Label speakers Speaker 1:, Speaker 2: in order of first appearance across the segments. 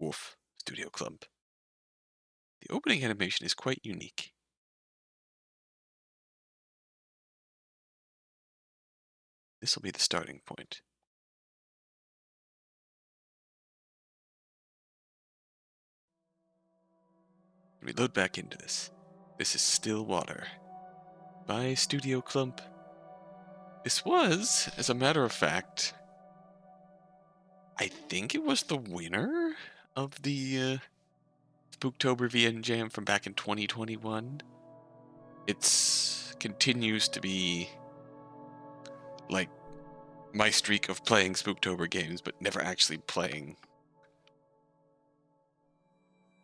Speaker 1: Wolf Studio Clump. The opening animation is quite unique. This will be the starting point. We load back into this. This is Stillwater by Studio Clump. This was, as a matter of fact, I think it was the winner of the Spooktober 𝕤𝕠𝕒𝕟𝕘𝕣 from back in 2021. It continues to be like my streak of playing Spooktober games, but never actually playing.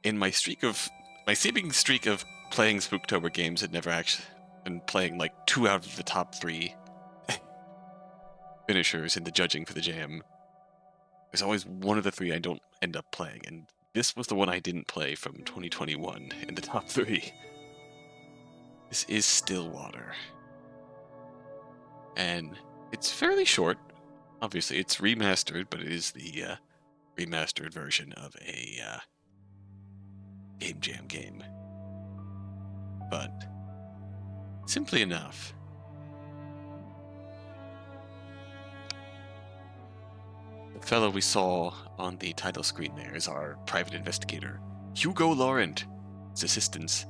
Speaker 1: In my seeming streak of playing Spooktober games, had never actually been playing like 2 out of the top 3 finishers in the judging for the jam. There's always one of the 3 I don't end up playing, and this was the one I didn't play from 2021 in the top 3. This is Stillwater. And it's fairly short. Obviously, it's remastered, but it is the remastered version of a game jam game. But simply enough, the fellow we saw on the title screen there is our private investigator, Hugo Laurent, his assistants.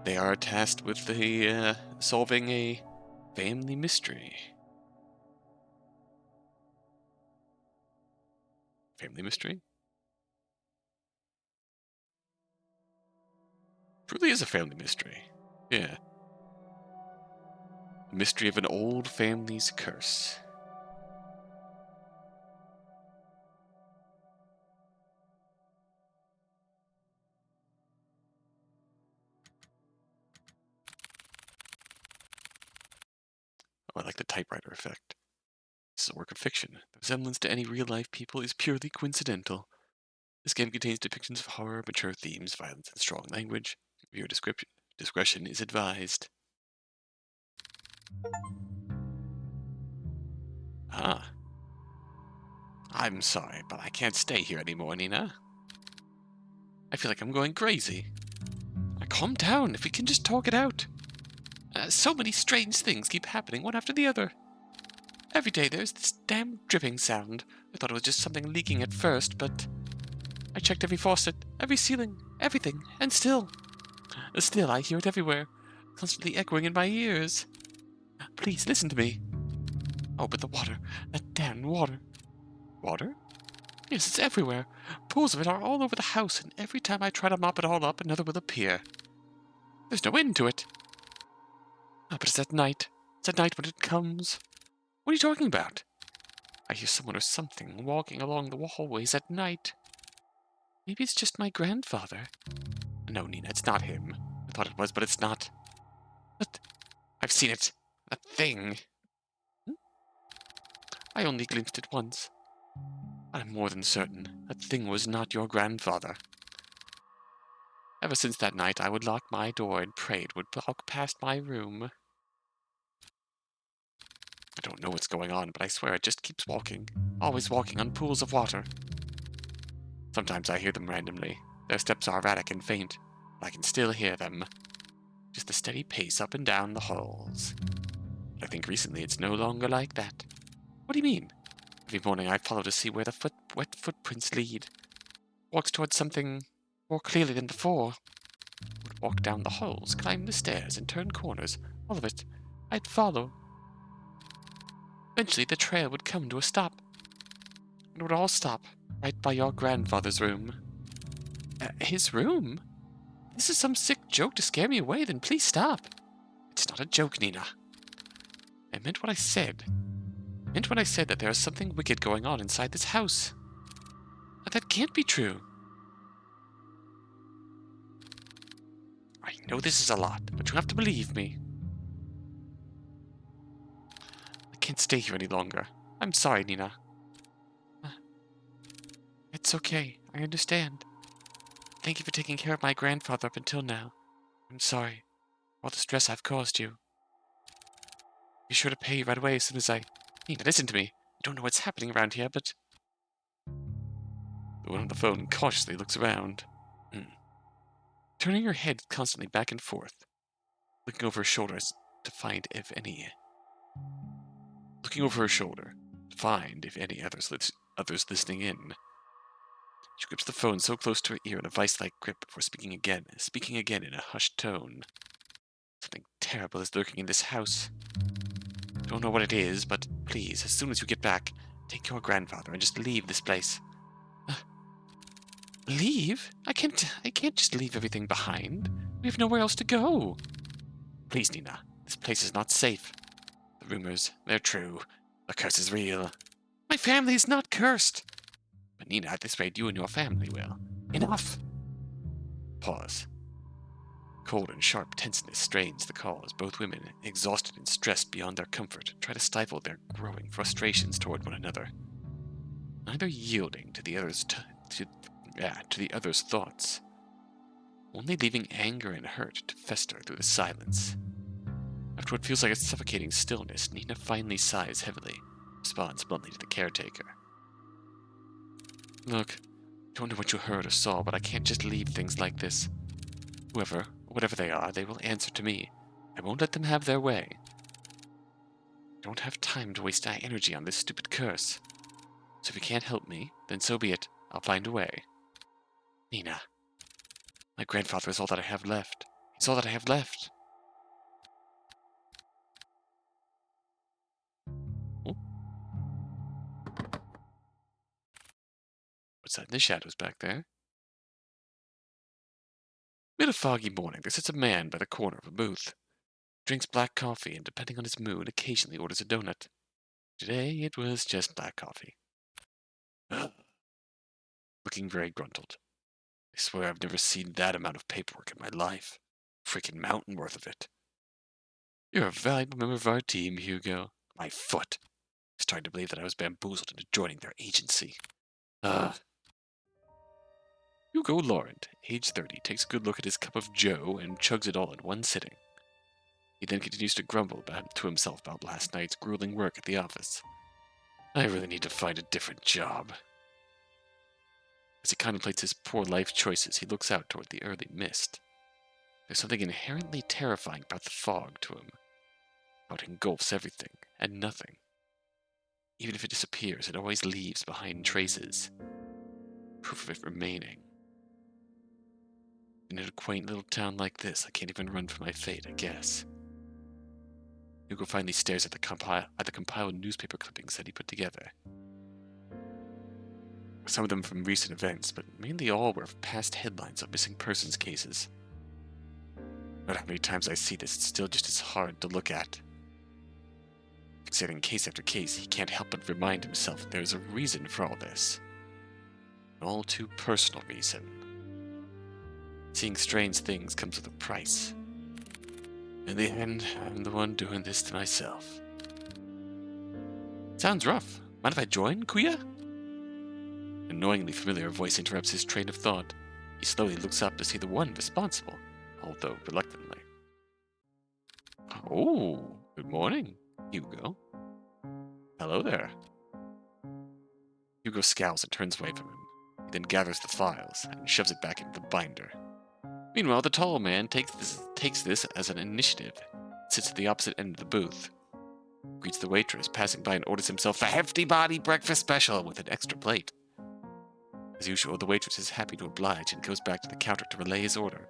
Speaker 1: They are tasked with solving a family mystery. Family mystery? Truly is a family mystery. Yeah. The mystery of an old family's curse. Oh, I like the typewriter effect. This is a work of fiction. The resemblance to any real-life people is purely coincidental. This game contains depictions of horror, mature themes, violence, and strong language. Viewer discretion is advised. Ah. I'm sorry, but I can't stay here anymore, Nina. I feel like I'm going crazy. Calm down, if we can just talk it out. So many strange things keep happening, one after the other. Every day there's this damn dripping sound. I thought it was just something leaking at first, but I checked every faucet, every ceiling, everything, and still I hear it everywhere, constantly echoing in my ears. Please, listen to me. Oh, but the water, that damn water. Water? Yes, it's everywhere. Pools of it are all over the house, and every time I try to mop it all up, another will appear. There's no end to it. Ah, but it's at night. It's at night when it comes. What are you talking about? I hear someone or something walking along the hallways at night. Maybe it's just my grandfather. No, Nina, it's not him. I thought it was, but it's not. But I've seen it. That thing. I only glimpsed it once. I'm more than certain that thing was not your grandfather. Ever since that night, I would lock my door and pray it would walk past my room. I don't know what's going on, but I swear it just keeps walking. Always walking on pools of water. Sometimes I hear them randomly. Their steps are erratic and faint, but I can still hear them. Just the steady pace up and down the halls. But I think recently it's no longer like that. What do you mean? Every morning I follow to see where the wet footprints lead. Walks towards something more clearly than before. Would walk down the halls, climb the stairs, and turn corners. All of it. I'd follow. Eventually the trail would come to a stop. It would all stop right by your grandfather's room. His room? If this is some sick joke to scare me away, then please stop. It's not a joke, Nina. I meant what I said. I meant when I said that there is something wicked going on inside this house. But that can't be true. I know this is a lot, but you have to believe me. I can't stay here any longer. I'm sorry, Nina. It's okay. I understand. Thank you for taking care of my grandfather up until now. I'm sorry for all the stress I've caused you. Be sure to pay right away as soon as Nina, listen to me. I don't know what's happening around here, but The one on the phone cautiously looks around, turning her head constantly back and forth, looking over her shoulders to find if any others listening in. She grips the phone so close to her ear in a vice-like grip before speaking again in a hushed tone. Something terrible is lurking in this house. Don't know what it is, but please, as soon as you get back, take your grandfather and just leave this place. Leave? I can't just leave everything behind. We have nowhere else to go. Please, Nina, this place is not safe. The rumors, they're true. The curse is real. My family is not cursed. But Nina, at this rate, you and your family will. Enough! Pause. Cold and sharp tenseness strains the call as both women, exhausted and stressed beyond their comfort, try to stifle their growing frustrations toward one another. Neither yielding to the other's thoughts, only leaving anger and hurt to fester through the silence. After what feels like a suffocating stillness, Nina finally sighs heavily, responds bluntly to the caretaker. Look, don't know what you heard or saw, but I can't just leave things like this. Whoever, whatever they are, they will answer to me. I won't let them have their way. I don't have time to waste my energy on this stupid curse. So if you can't help me, then so be it. I'll find a way. Nina. My grandfather is all that I have left. He's all that I have left. Oh. What's that in the shadows back there? Mid a foggy morning, there sits a man by the corner of a booth. Drinks black coffee and, depending on his mood, occasionally orders a donut. Today it was just black coffee. Looking very gruntled. I swear I've never seen that amount of paperwork in my life. Freaking mountain worth of it. You're a valuable member of our team, Hugo. My foot. I started to believe that I was bamboozled into joining their agency. Hugo Laurent, age 30, takes a good look at his cup of joe and chugs it all in one sitting. He then continues to grumble to himself about last night's grueling work at the office. I really need to find a different job. As he contemplates his poor life choices, he looks out toward the early mist. There's something inherently terrifying about the fog to him. How it engulfs everything and nothing. Even if it disappears, it always leaves behind traces. Proof of it remaining. In a quaint little town like this, I can't even run from my fate, I guess. Hugo finally stares at the compiled newspaper clippings that he put together. Some of them from recent events, but mainly all were past headlines of missing persons cases. No matter how many times I see this, it's still just as hard to look at. Fixating case after case, he can't help but remind himself that there is a reason for all this. An all too personal reason. Seeing strange things comes with a price. In the end, I'm the one doing this to myself. Sounds rough. Mind if I join, Kuya? An annoyingly familiar voice interrupts his train of thought. He slowly looks up to see the one responsible, although reluctantly. Oh, good morning, Hugo. Hello there. Hugo scowls and turns away from him. He then gathers the files and shoves it back into the binder. Meanwhile, the tall man takes this as an initiative, sits at the opposite end of the booth, greets the waitress passing by and orders himself a hefty body breakfast special with an extra plate. As usual, the waitress is happy to oblige and goes back to the counter to relay his order.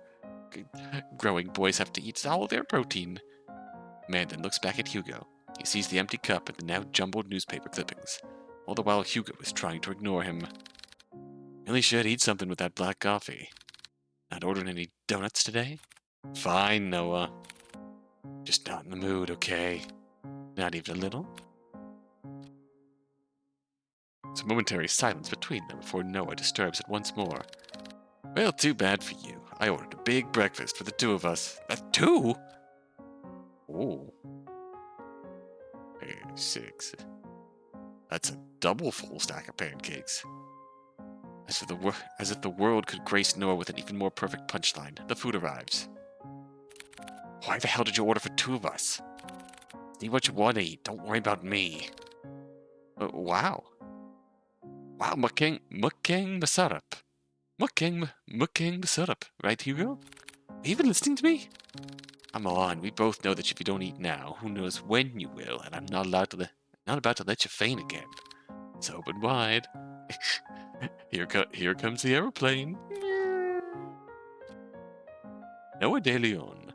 Speaker 1: Growing boys have to eat all their protein. The man then looks back at Hugo. He sees the empty cup and the now jumbled newspaper clippings, all the while Hugo is trying to ignore him. Really should eat something with that black coffee. Not ordering any donuts today? Fine, Noah. Just not in the mood, okay? Not even a little? There's a momentary silence between them before Noah disturbs it once more. Well, too bad for you. I ordered a big breakfast for the two of us. Two? Oh. 6. That's a double full stack of pancakes. As if the world could grace Noah with an even more perfect punchline, the food arrives. Why the hell did you order for two of us? Eat what you want to eat. Don't worry about me. Wow. Wow, 𝕤𝕤𝕤𝕒𝕣𝕒𝕒. 𝕤𝕤𝕤𝕒𝕒. Right, Hugo? Are you even listening to me? Come on, we both know that if you don't eat now, who knows when you will, and I'm not about to let you faint again. So open wide. Here comes the aeroplane. Noah de Leon,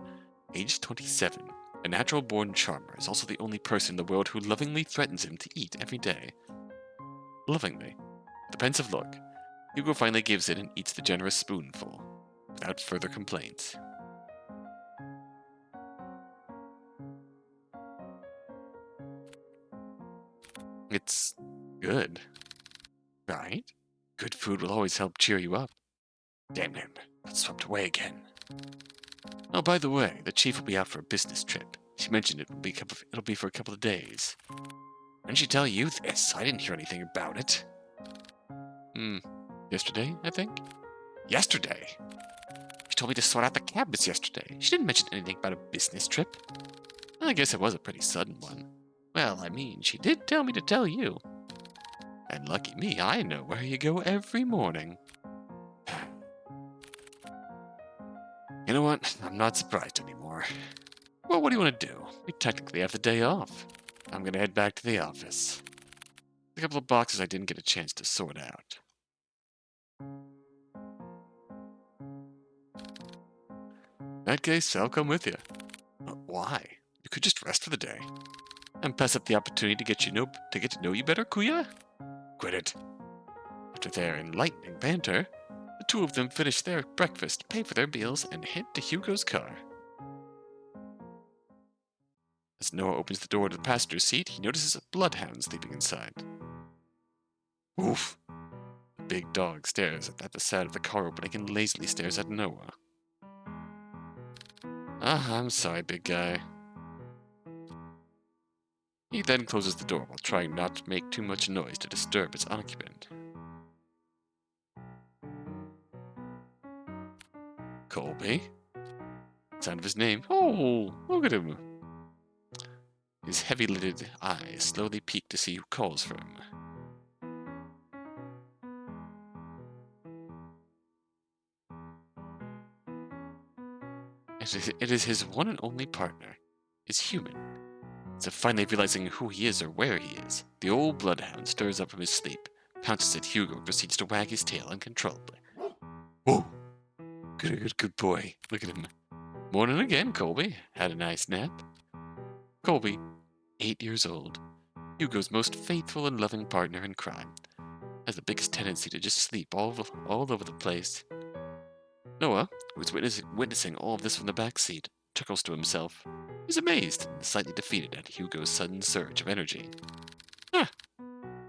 Speaker 1: age 27, a natural-born charmer, is also the only person in the world who lovingly threatens him to eat every day. Lovingly. With a pensive look, Hugo finally gives in and eats the generous spoonful, without further complaints. It's good, right? Good food will always help cheer you up. Damn him, got swept away again. Oh, by the way, the chief will be out for a business trip. She mentioned it'll be for a couple of days. When did she tell you this? I didn't hear anything about it. Yesterday, I think? Yesterday? She told me to sort out the cabinets yesterday. She didn't mention anything about a business trip. I guess it was a pretty sudden one. Well, I mean, she did tell me to tell you. And lucky me, I know where you go every morning. You know what? I'm not surprised anymore. Well, what do you want to do? We technically have the day off. I'm gonna head back to the office. A couple of boxes I didn't get a chance to sort out. In that case, I'll come with you. Why? You could just rest for the day. And pass up the opportunity to get to know you better, Kuya? Quit it. After their enlightening banter, the two of them finish their breakfast, pay for their meals, and head to Hugo's car. As Noah opens the door to the passenger seat, he notices a bloodhound sleeping inside. Oof! The big dog stares at the side of the car opening and lazily stares at Noah. I'm sorry, big guy. He then closes the door while trying not to make too much noise to disturb its occupant. Colby? Sound of his name. Oh, look at him. His heavy-lidded eyes slowly peek to see who calls for him. It is his one and only partner, his human. So finally realizing who he is or where he is, the old bloodhound stirs up from his sleep, pounces at Hugo, and proceeds to wag his tail uncontrollably. Oh, good boy. Look at him. Morning again, Colby. Had a nice nap? Colby, 8 years old, Hugo's most faithful and loving partner in crime, has the biggest tendency to just sleep all over the place. Noah, who is witnessing all of this from the back seat, chuckles to himself. He's amazed and slightly defeated at Hugo's sudden surge of energy.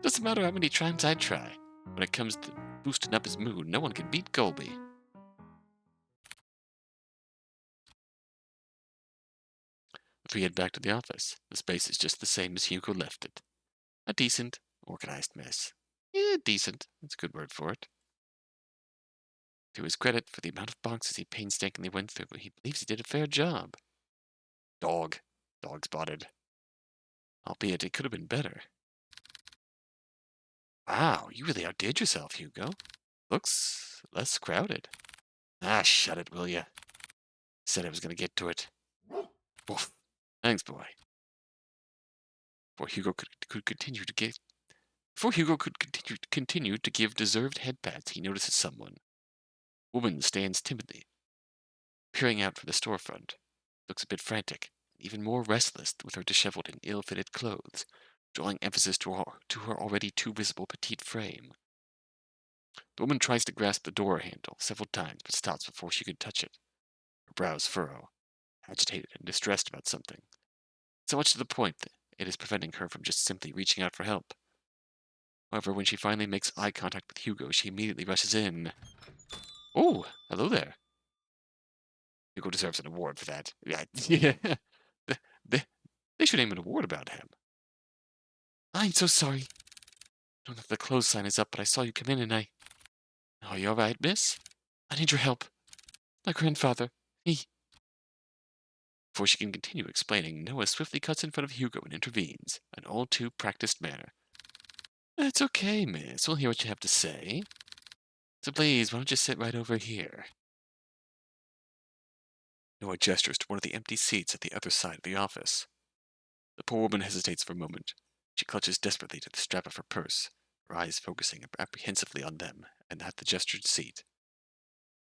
Speaker 1: Doesn't matter how many times I try. When it comes to boosting up his mood, no one can beat Colby. The three head back to the office. The space is just the same as Hugo left it. A decent, organized mess. Yeah, decent. That's a good word for it. To his credit, for the amount of boxes he painstakingly went through, he believes he did a fair job. Dog spotted. Albeit it could have been better. Wow, you really outdid yourself, Hugo. Looks less crowded. Shut it, will ya? Said I was gonna get to it. Woof. Thanks, boy. Before Hugo could continue to give deserved head pats, he notices someone. A woman stands timidly, peering out from the storefront. Looks a bit frantic, and even more restless with her disheveled and ill-fitted clothes, drawing emphasis to her already too visible petite frame. The woman tries to grasp the door handle several times, but stops before she can touch it. Her brows furrow, agitated and distressed about something. So much to the point that it is preventing her from just simply reaching out for help. However, when she finally makes eye contact with Hugo, she immediately rushes in. Oh, hello there. Hugo deserves an award for that. Yeah. They should name an award about him. I'm so sorry. I don't know if the close sign is up, but I saw you come in and Oh, you alright, miss? I need your help. My grandfather, Before she can continue explaining, Noah swiftly cuts in front of Hugo and intervenes, an all too practiced manner. It's okay, miss. We'll hear what you have to say. So please, why don't you sit right over here? Noah gestures to one of the empty seats at the other side of the office. The poor woman hesitates for a moment. She clutches desperately to the strap of her purse, her eyes focusing apprehensively on them and at the gestured seat.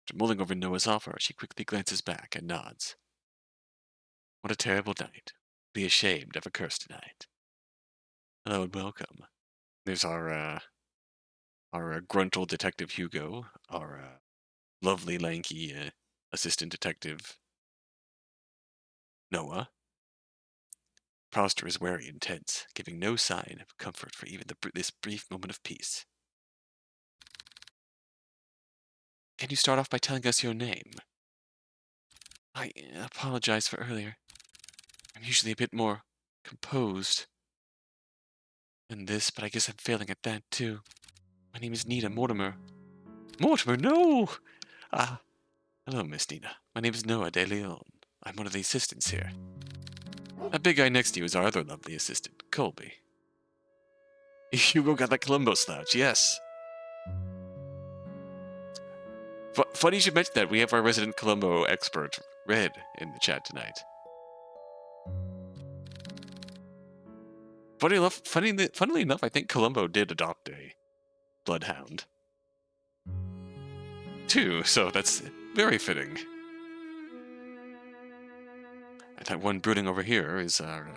Speaker 1: After mulling over Noah's offer, she quickly glances back and nods. What a terrible night. Be ashamed of a curse tonight. Hello and welcome. There's our gruntle detective Hugo, our lovely lanky assistant detective Noah. Posture is wary and tense, giving no sign of comfort for even this brief moment of peace. Can you start off by telling us your name? I apologize for earlier. I'm usually a bit more composed than this, but I guess I'm failing at that too. My name is Nina Mortimer. Mortimer, no! Ah, hello, Miss Nina. My name is Noah de Leon. I'm one of the assistants here. That big guy next to you is our other lovely assistant, Colby. Hugo got that Columbo slouch, yes. Funny you should mention that. We have our resident Columbo expert, Red, in the chat tonight. Funnily enough, I think Columbo did adopt a bloodhound, too, so that's very fitting. And that one brooding over here is our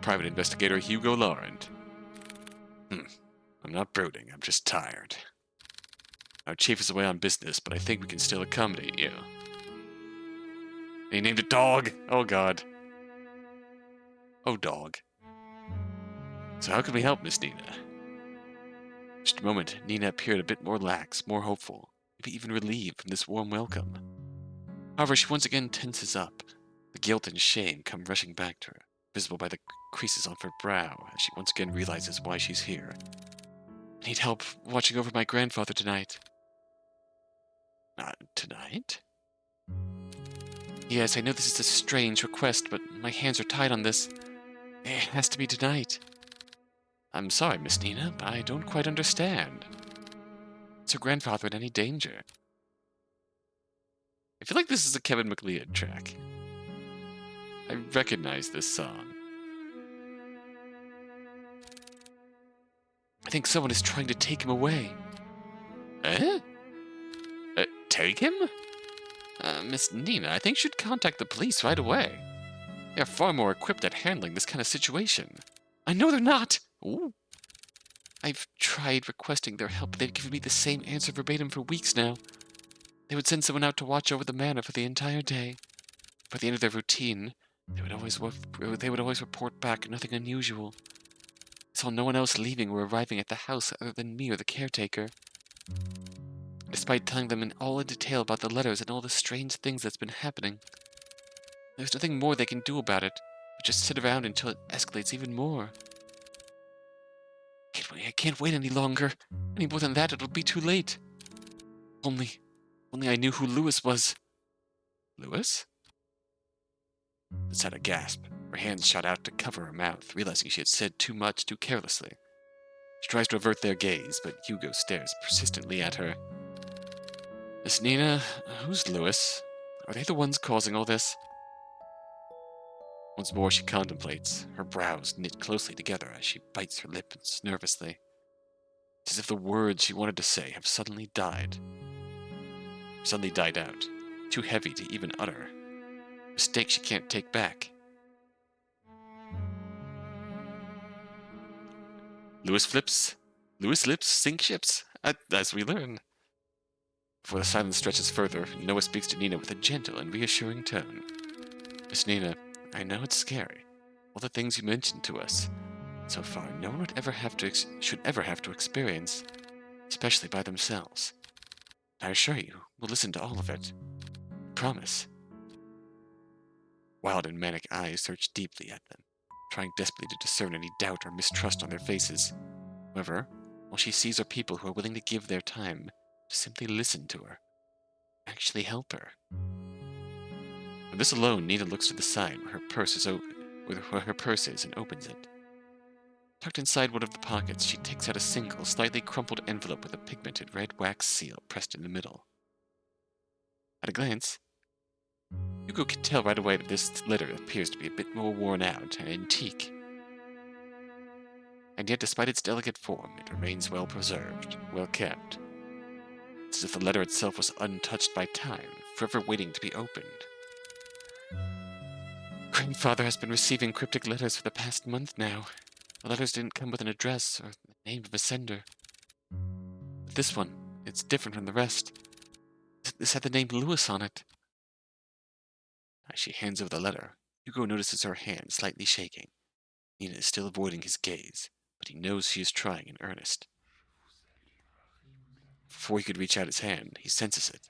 Speaker 1: private investigator Hugo Laurent. I'm not brooding, I'm just tired. Our chief is away on business, but I think we can still accommodate you. And he named a dog! Oh god. Oh dog. So how can we help, Miss Nina? Just a moment, Nina appeared a bit more lax, more hopeful, maybe even relieved from this warm welcome. However, she once again tenses up. The guilt and shame come rushing back to her, visible by the creases on her brow, as she once again realizes why she's here. I need help watching over my grandfather tonight. Tonight? Yes, I know this is a strange request, but my hands are tied on this. It has to be tonight. I'm sorry, Miss Nina, but I don't quite understand. Is her grandfather in any danger? I feel like this is a Kevin MacLeod track. I recognize this song. I think someone is trying to take him away. Eh? Take him? Miss Nina, I think you should contact the police right away. They're far more equipped at handling this kind of situation. I know they're not! Ooh. I've tried requesting their help, but they've given me the same answer verbatim for weeks now. They would send someone out to watch over the manor for the entire day. By the end of their routine, they would always report back nothing unusual. I saw no one else leaving or arriving at the house other than me or the caretaker. Despite telling them in detail about the letters and all the strange things that's been happening, there's nothing more they can do about it, but just sit around until it escalates even more. I can't wait any longer. Any more than that, it'll be too late. Only I knew who Lewis was. Lewis? Liz had a gasp. Her hands shot out to cover her mouth, realizing she had said too much too carelessly. She tries to avert their gaze, but Hugo stares persistently at her. Miss Nina, who's Lewis? Are they the ones causing all this? Once more she contemplates, her brows knit closely together as she bites her lips nervously. It's as if the words she wanted to say have suddenly died out, too heavy to even utter. A mistake she can't take back. Lewis lips sink ships, as we learn. Before the silence stretches further, Noah speaks to Nina with a gentle and reassuring tone. Miss Nina, I know it's scary. All the things you mentioned to us. So far, no one should ever have to experience, especially by themselves. I assure you, we'll listen to all of it. I promise. Wild and manic eyes search deeply at them, trying desperately to discern any doubt or mistrust on their faces. However, all she sees are people who are willing to give their time to simply listen to her, actually help her. For this alone, Nina looks to the side where her purse is and opens it. Tucked inside one of the pockets, she takes out a single, slightly crumpled envelope with a pigmented red wax seal pressed in the middle. At a glance, Hugo can tell right away that this letter appears to be a bit more worn out and antique. And yet, despite its delicate form, it remains well preserved, well kept. It's as if the letter itself was untouched by time, forever waiting to be opened. Grandfather has been receiving cryptic letters for the past month now. The letters didn't come with an address or the name of a sender. But this one, it's different from the rest. This had the name Lewis on it. As she hands over the letter, Hugo notices her hand slightly shaking. Nina is still avoiding his gaze, but he knows she is trying in earnest. Before he could reach out his hand, he senses it.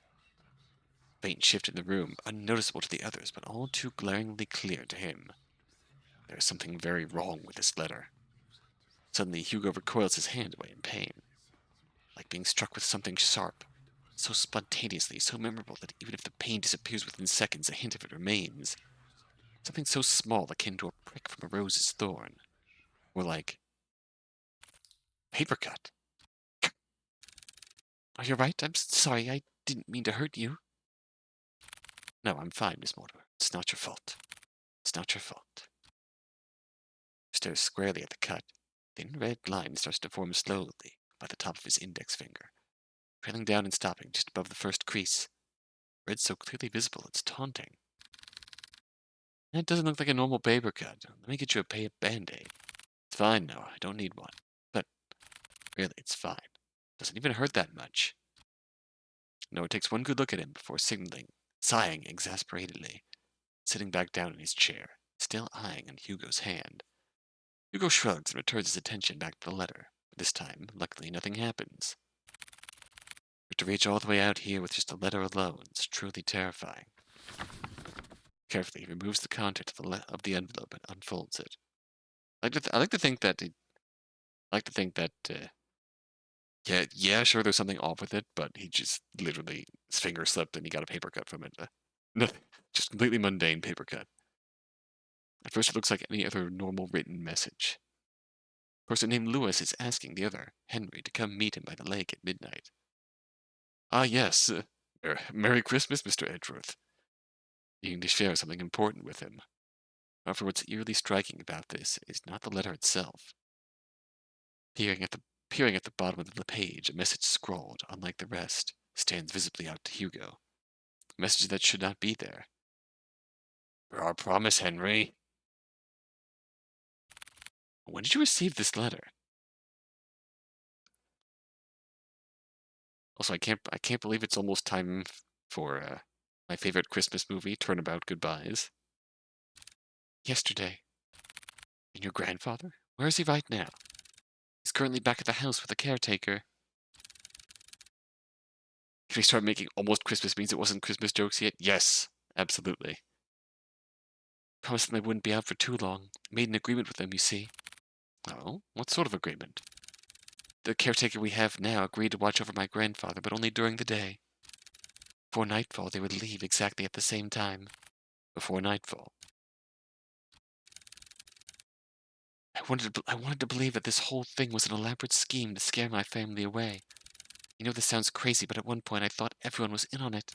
Speaker 1: A faint shift in the room, unnoticeable to the others, but all too glaringly clear to him. There is something very wrong with this letter. Suddenly, Hugo recoils his hand away in pain, like being struck with something sharp, so spontaneously, so memorable that even if the pain disappears within seconds, a hint of it remains. Something so small, akin to a prick from a rose's thorn. Or like paper cut. Are you right? I'm sorry, I didn't mean to hurt you. No, I'm fine, Miss Mortimer. It's not your fault. It's not your fault. He stares squarely at the cut. The thin red line starts to form slowly by the top of his index finger, trailing down and stopping just above the first crease. Red so clearly visible, it's taunting. That doesn't look like a normal paper cut. Let me get you a band-aid. It's fine, Noah. I don't need one. But really, it's fine. Doesn't even hurt that much. Noah takes one good look at him before sighing exasperatedly, sitting back down in his chair, still eyeing on Hugo's hand. Hugo shrugs and returns his attention back to the letter. But this time, luckily, nothing happens. But to reach all the way out here with just a letter alone is truly terrifying. Carefully, he removes the content of the envelope and unfolds it. I like to think that yeah, sure, there's something off with it, but he just literally, his finger slipped and he got a paper cut from it. Nothing, just completely mundane paper cut. At first, it looks like any other normal written message. A person named Lewis is asking the other, Henry, to come meet him by the lake at midnight. Ah, yes. Merry Christmas, Mr. Edgeworth. Needing to share something important with him. However, what's eerily striking about this is not the letter itself. Peering at the bottom of the page, a message scrawled, unlike the rest, stands visibly out to Hugo. A message that should not be there. For our promise, Henry. When did you receive this letter? Also, I can't believe it's almost time for my favorite Christmas movie, Turnabout Goodbyes. Yesterday. And your grandfather? Where is he right now? He's currently back at the house with the caretaker. Can we start making almost Christmas means it wasn't Christmas jokes yet? Yes, absolutely. Promised them I wouldn't be out for too long. Made an agreement with them, you see. Oh? What sort of agreement? The caretaker we have now agreed to watch over my grandfather, but only during the day. Before nightfall, they would leave exactly at the same time. Before nightfall. I wanted to believe that this whole thing was an elaborate scheme to scare my family away. You know this sounds crazy, but at one point I thought everyone was in on it.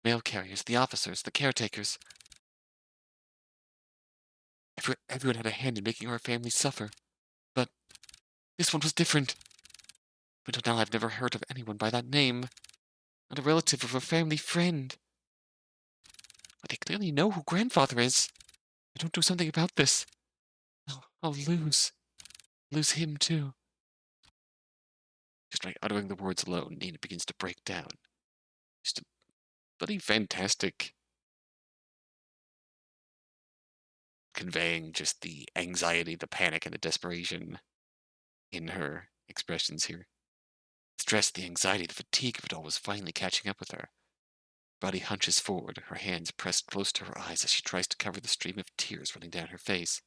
Speaker 1: Mail carriers, the officers, the caretakers. Everyone had a hand in making our family suffer. But this one was different. Until now I've never heard of anyone by that name. Not a relative or a family friend. But they clearly know who grandfather is. If I don't do something about this, I'll lose. Lose him too. Just by uttering the words alone, Nina begins to break down. Just a bloody fantastic conveying just the anxiety, the panic, and the desperation in her expressions here. The stress, the anxiety, the fatigue of it all was finally catching up with her. Her body hunches forward, her hands pressed close to her eyes as she tries to cover the stream of tears running down her face.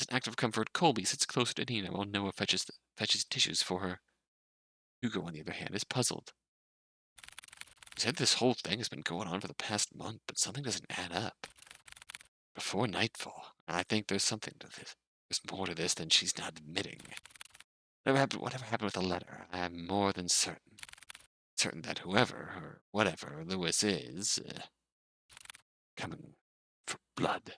Speaker 1: As an act of comfort, Colby sits closer to Nina while Noah fetches tissues for her. Hugo, on the other hand, is puzzled. He said this whole thing has been going on for the past month, but something doesn't add up. Before nightfall, I think there's something to this. There's more to this than she's not admitting. Whatever happened with the letter, I am more than certain. Certain that whoever, or whatever, Lewis is, coming for blood.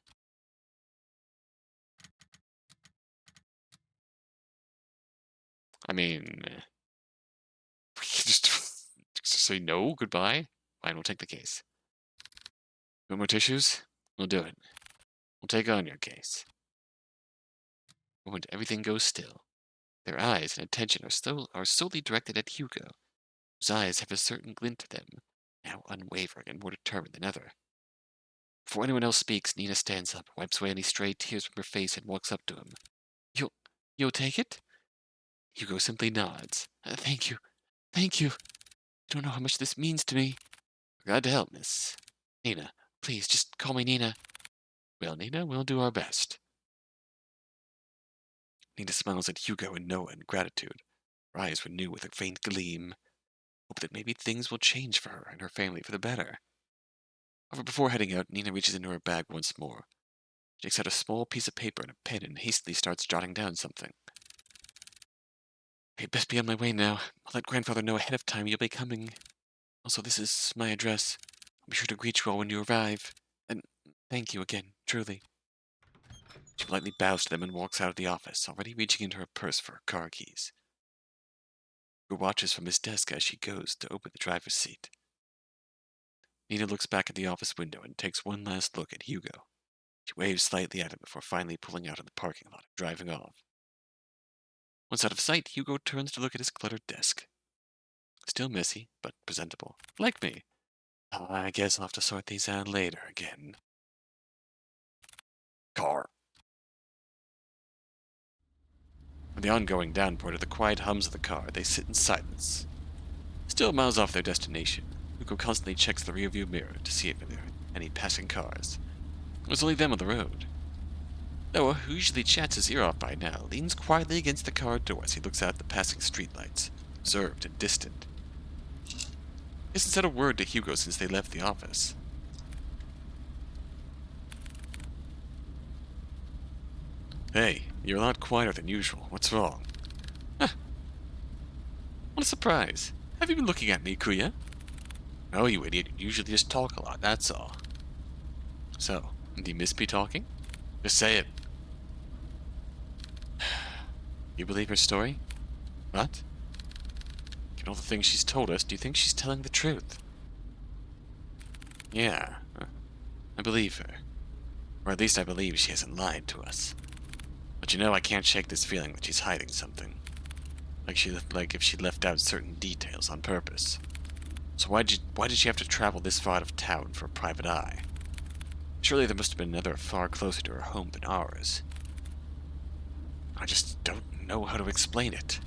Speaker 1: I mean, we can just say no, goodbye. Fine, we'll take the case. No more tissues? We'll do it. We'll take on your case. The moment everything goes still, their eyes and attention are solely directed at Hugo, whose eyes have a certain glint to them, now unwavering and more determined than ever. Before anyone else speaks, Nina stands up, wipes away any stray tears from her face, and walks up to him. You'll take it? Hugo simply nods. Thank you. Thank you. You don't know how much this means to me. We're glad to help, miss. Nina, please, just call me Nina. Well, Nina, we'll do our best. Nina smiles at Hugo and Noah in gratitude. Her eyes renew with a faint gleam. Hope that maybe things will change for her and her family for the better. However, before heading out, Nina reaches into her bag once more. She takes out a small piece of paper and a pen and hastily starts jotting down something. I'd best be on my way now. I'll let Grandfather know ahead of time you'll be coming. Also, this is my address. I'll be sure to greet you all when you arrive. And thank you again, truly. She politely bows to them and walks out of the office, already reaching into her purse for her car keys. Hugo watches from his desk as she goes to open the driver's seat. Nina looks back at the office window and takes one last look at Hugo. She waves slightly at him before finally pulling out of the parking lot and driving off. Once out of sight, Hugo turns to look at his cluttered desk. Still messy, but presentable. Like me. I guess I'll have to sort these out later again. Car. For the ongoing downpour to the quiet hums of the car, they sit in silence. Still miles off their destination, Hugo constantly checks the rearview mirror to see if there are any passing cars. There's only them on the road. Noah, who usually chats his ear off by now, leans quietly against the car door as he looks out at the passing streetlights, reserved and distant. He hasn't said a word to Hugo since they left the office. Hey, you're a lot quieter than usual. What's wrong? Huh. What a surprise. Have you been looking at me, Kuya? No, you idiot. You usually just talk a lot, that's all. So, do you miss me talking? Just say it. You believe her story? What? Given all the things she's told us, do you think she's telling the truth? Yeah, I believe her. Or at least I believe she hasn't lied to us. But you know, I can't shake this feeling that she's hiding something. Like if she left out certain details on purpose. So why did she have to travel this far out of town for a private eye? Surely there must have been another far closer to her home than ours. I just don't know how to explain it.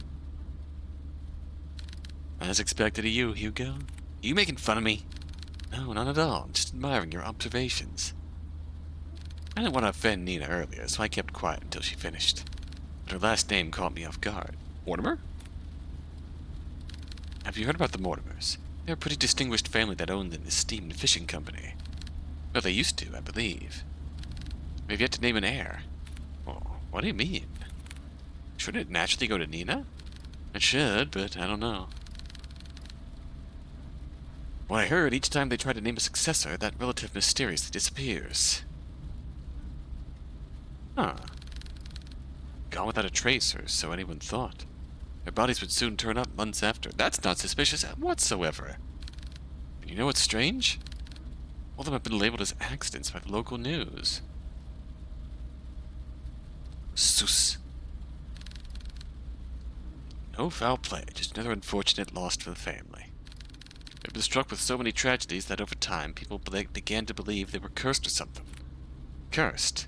Speaker 1: As expected of you, Hugo. Are you making fun of me? No, not at all. I'm just admiring your observations. I didn't want to offend Nina earlier, so I kept quiet until she finished. But her last name caught me off guard. Mortimer? Have you heard about the Mortimers? They're a pretty distinguished family that owned an esteemed fishing company. Well, they used to, I believe. They've yet to name an heir. Well, what do you mean? Shouldn't it naturally go to Nina? It should, but I don't know. What I heard, each time they try to name a successor, that relative mysteriously disappears. Huh. Gone without a trace, or so anyone thought. Their bodies would soon turn up months after. That's not suspicious whatsoever. And you know what's strange? All of them have been labeled as accidents by the local news. Sus. No foul play, just another unfortunate loss for the family. They've been struck with so many tragedies that over time people began to believe they were cursed or something. Cursed?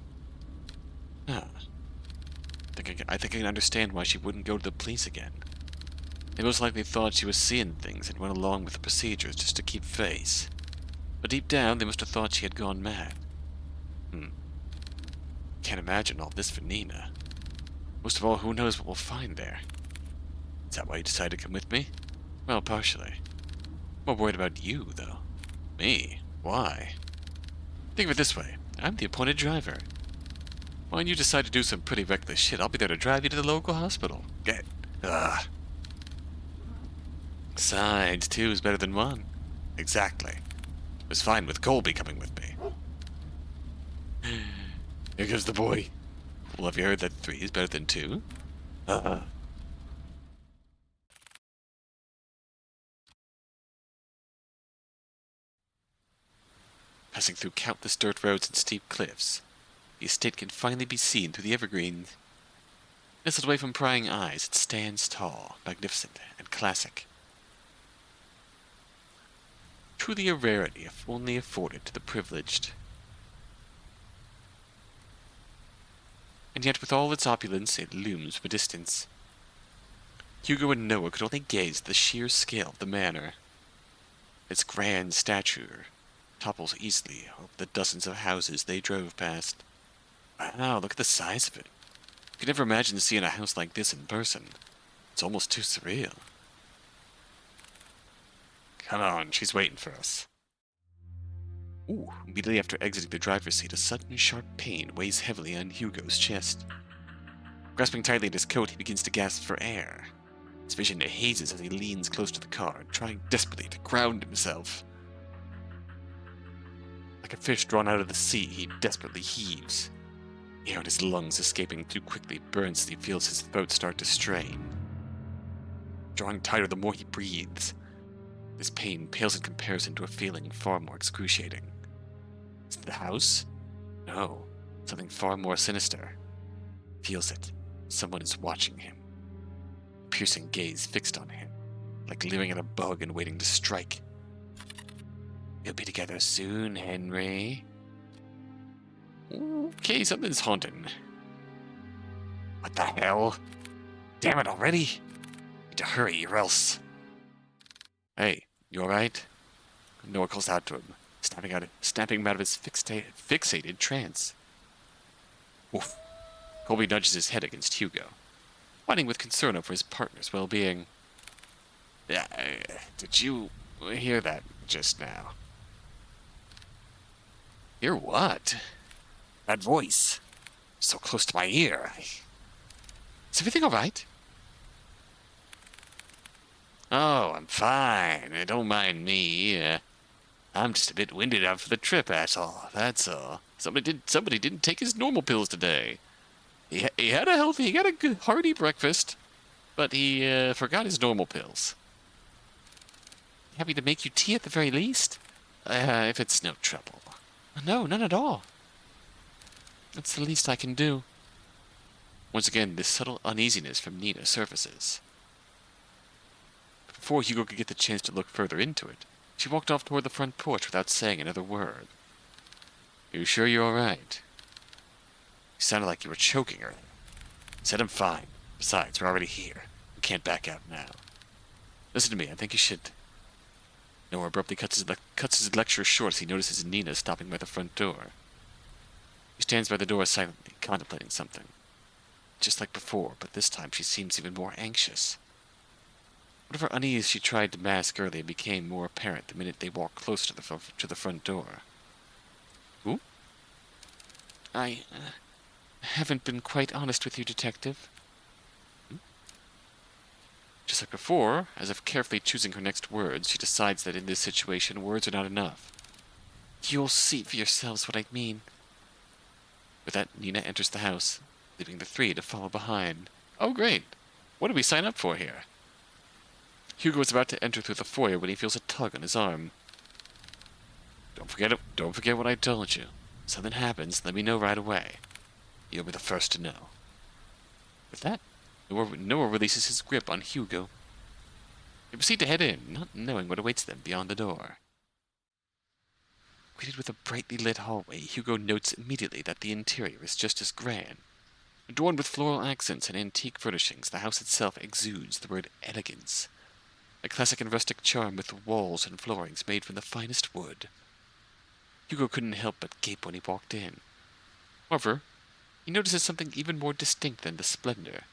Speaker 1: Huh. I think I can understand why she wouldn't go to the police again. They most likely thought she was seeing things and went along with the procedures just to keep face. But deep down, they must have thought she had gone mad. Can't imagine all this for Nina. Most of all, who knows what we'll find there? Is that why you decided to come with me? Well, partially. More worried about you, though. Me? Why? Think of it this way. I'm the appointed driver. When you decide to do some pretty reckless shit, I'll be there to drive you to the local hospital. Get. Ugh. Besides, 2 is better than 1. Exactly. It was fine with Colby coming with me. Here comes the boy. Well, have you heard that 3 is better than 2? Passing through countless dirt roads and steep cliffs, the estate can finally be seen through the evergreens. Nestled away from prying eyes, it stands tall, magnificent, and classic. Truly a rarity if only afforded to the privileged. And yet with all its opulence, it looms from a distance. Hugo and Noah could only gaze at the sheer scale of the manor. Its grand stature topples easily over the dozens of houses they drove past. Wow, look at the size of it. You could never imagine seeing a house like this in person. It's almost too surreal. Come on, she's waiting for us. Ooh, immediately after exiting the driver's seat, a sudden sharp pain weighs heavily on Hugo's chest. Grasping tightly at his coat, he begins to gasp for air. His vision hazes as he leans close to the car, trying desperately to ground himself. Like a fish drawn out of the sea, he desperately heaves. The air in his lungs escaping too quickly burns as he feels his throat start to strain. Drawing tighter the more he breathes, this pain pales in comparison to a feeling far more excruciating. Is it the house? No, something far more sinister. Feels it. Someone is watching him. A piercing gaze fixed on him, like leering at a bug and waiting to strike. We'll be together soon, Henry. Okay, something's haunting. What the hell? Damn it already! Need to hurry or else. Hey, you alright? Noah calls out to him, snapping him out of his fixated trance. Oof. Colby nudges his head against Hugo, whining with concern over his partner's well-being. Did you hear that just now? Hear what? That voice. So close to my ear. Is everything alright? Oh, I'm fine. Don't mind me. I'm just a bit winded after the trip, that's all. Somebody didn't take his normal pills today. He had a good hearty breakfast, but he forgot his normal pills. Happy to make you tea at the very least? If it's no trouble. No, none at all. That's the least I can do. Once again, this subtle uneasiness from Nina surfaces. But before Hugo could get the chance to look further into it, she walked off toward the front porch without saying another word. You sure you're alright? You sounded like you were choking her. Said I'm fine. Besides, we're already here. We can't back out now. Listen to me, I think you should... Noah abruptly cuts his lecture short as he notices Nina stopping by the front door. He stands by the door silently, contemplating something. Just like before, but this time she seems even more anxious. Whatever unease she tried to mask earlier became more apparent the minute they walked closer to the front door. Who? I haven't been quite honest with you, Detective. Just like before, as if carefully choosing her next words, she decides that in this situation, words are not enough. You'll see for yourselves what I mean. With that, Nina enters the house, leaving the 3 to follow behind. Oh, great! What did we sign up for here? Hugo was about to enter through the foyer when he feels a tug on his arm. Don't forget what I told you. If something happens, let me know right away. You'll be the first to know. With that, Noah releases his grip on Hugo. They proceed to head in, not knowing what awaits them beyond the door. Greeted with a brightly lit hallway, Hugo notes immediately that the interior is just as grand. Adorned with floral accents and antique furnishings, the house itself exudes the word elegance. A classic and rustic charm with walls and floorings made from the finest wood. Hugo couldn't help but gape when he walked in. However, he notices something even more distinct than the splendor.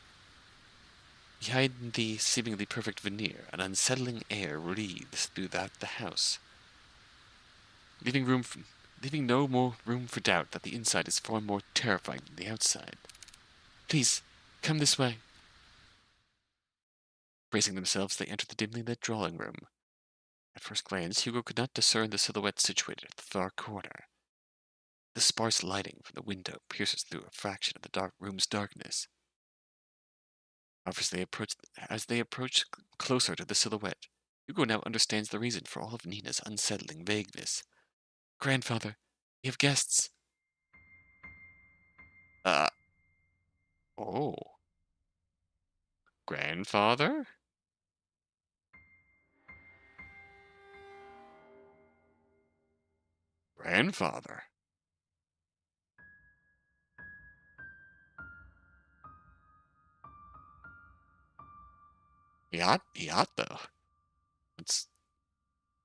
Speaker 1: Behind the seemingly perfect veneer, an unsettling air breathes throughout the house, leaving room leaving no more room for doubt that the inside is far more terrifying than the outside. Please, come this way. Bracing themselves, they entered the dimly lit drawing room. At first glance, Hugo could not discern the silhouette situated at the far corner. The sparse lighting from the window pierces through a fraction of the dark room's darkness. However, as they approach closer to the silhouette, Hugo now understands the reason for all of Nina's unsettling vagueness. Grandfather, we have guests. Uh, oh. Grandfather? Grandfather? Yacht, though. It's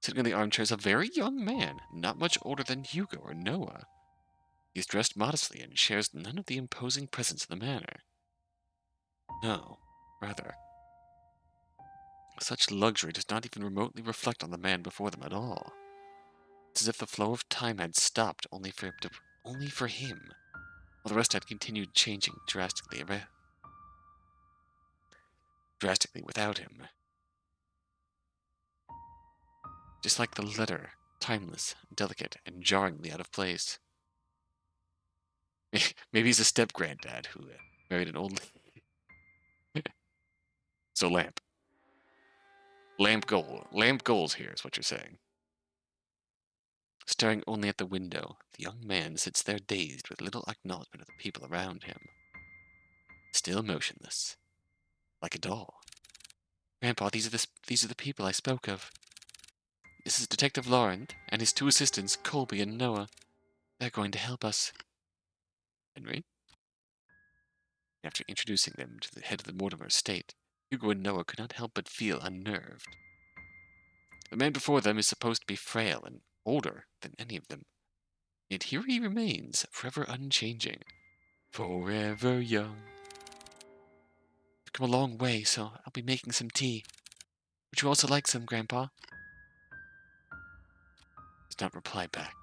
Speaker 1: sitting in the armchair is a very young man, not much older than Hugo or Noah. He's dressed modestly and shares none of the imposing presence of the manor. No, rather, such luxury does not even remotely reflect on the man before them at all. It's as if the flow of time had stopped only for him, while the rest had continued changing drastically without him. Just like the letter, timeless, delicate, and jarringly out of place. Maybe he's a step-granddad who married an old lady. So Lamp goals here is what you're saying. Staring only at the window, the young man sits there dazed with little acknowledgement of the people around him. Still motionless, like a doll. Grandpa, these are the people I spoke of. This is Detective Laurent and his two assistants, Colby and Noah. They're going to help us. Henry? After introducing them to the head of the Mortimer estate, Hugo and Noah could not help but feel unnerved. The man before them is supposed to be frail and older than any of them. Yet here he remains, forever unchanging. Forever young. We've come a long way, so I'll be making some tea. Would you also like some, Grandpa? He does not reply back,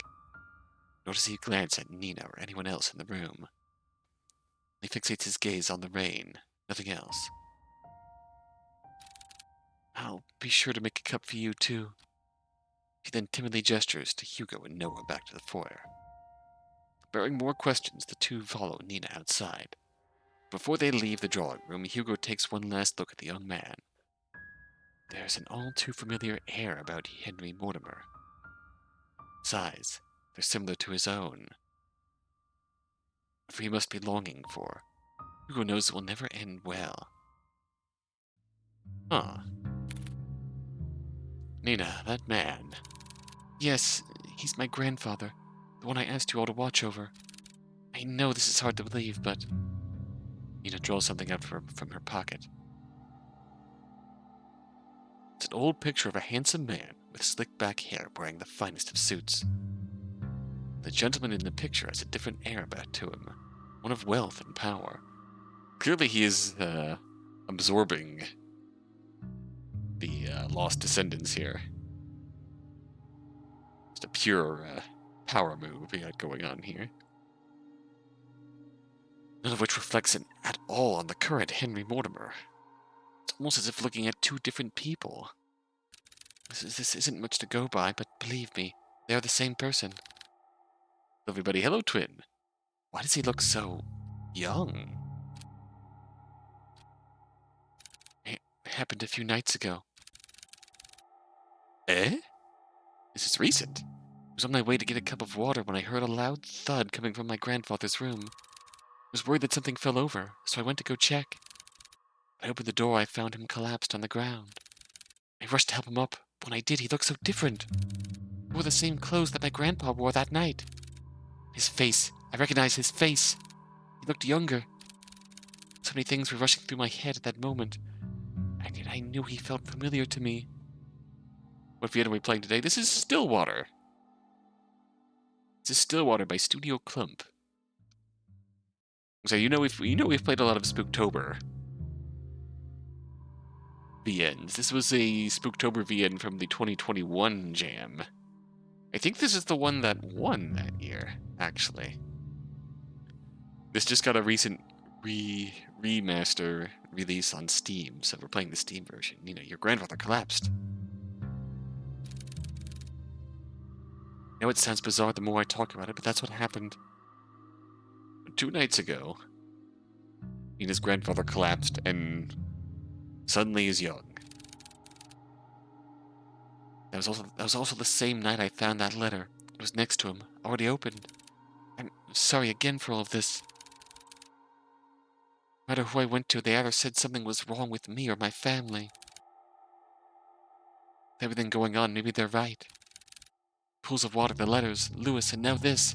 Speaker 1: nor does he glance at Nina or anyone else in the room. He fixates his gaze on the rain, nothing else. I'll be sure to make a cup for you, too. He then timidly gestures to Hugo and Noah back to the foyer. Bearing more questions, the two follow Nina outside. Before they leave the drawing room, Hugo takes one last look at the young man. There's an all-too-familiar air about Henry Mortimer. His eyes, they're similar to his own. For he must be longing for. Hugo knows it will never end well. Huh. Nina, that man. Yes, he's my grandfather, the one I asked you all to watch over. I know this is hard to believe, but... Nina draws something out from her pocket. It's an old picture of a handsome man with slick back hair wearing the finest of suits. The gentleman in the picture has a different air about to him, one of wealth and power. Clearly he is absorbing the lost descendants here. Just a pure power move we got going on here. None of which reflects at all on the current Henry Mortimer. It's almost as if looking at two different people. This isn't much to go by, but believe me, they are the same person. Everybody, hello, twin. Why does he look so young? It happened a few nights ago. Eh? This is recent. I was on my way to get a cup of water when I heard a loud thud coming from my grandfather's room. I was worried that something fell over, so I went to go check. When I opened the door, I found him collapsed on the ground. I rushed to help him up, but when I did, he looked so different. He wore the same clothes that my grandpa wore that night. His face, I recognized his face. He looked younger. So many things were rushing through my head at that moment, and yet I knew he felt familiar to me. What Vienna are we playing today? This is Stillwater. This is Stillwater by Studio Clump. So we've played a lot of Spooktober VNs. This was a Spooktober VN from the 2021 jam. I think this is the one that won that year, actually. This just got a recent remaster release on Steam, so we're playing the Steam version. You know, your grandfather collapsed. I know it sounds bizarre the more I talk about it, but that's what happened. 2 nights ago, Nina's grandfather collapsed and suddenly is young. That was also the same night I found that letter. It was next to him, already opened. I'm sorry again for all of this. No matter who I went to, they either said something was wrong with me or my family. With everything going on, maybe they're right. Pools of water, the letters, Lewis, and now this.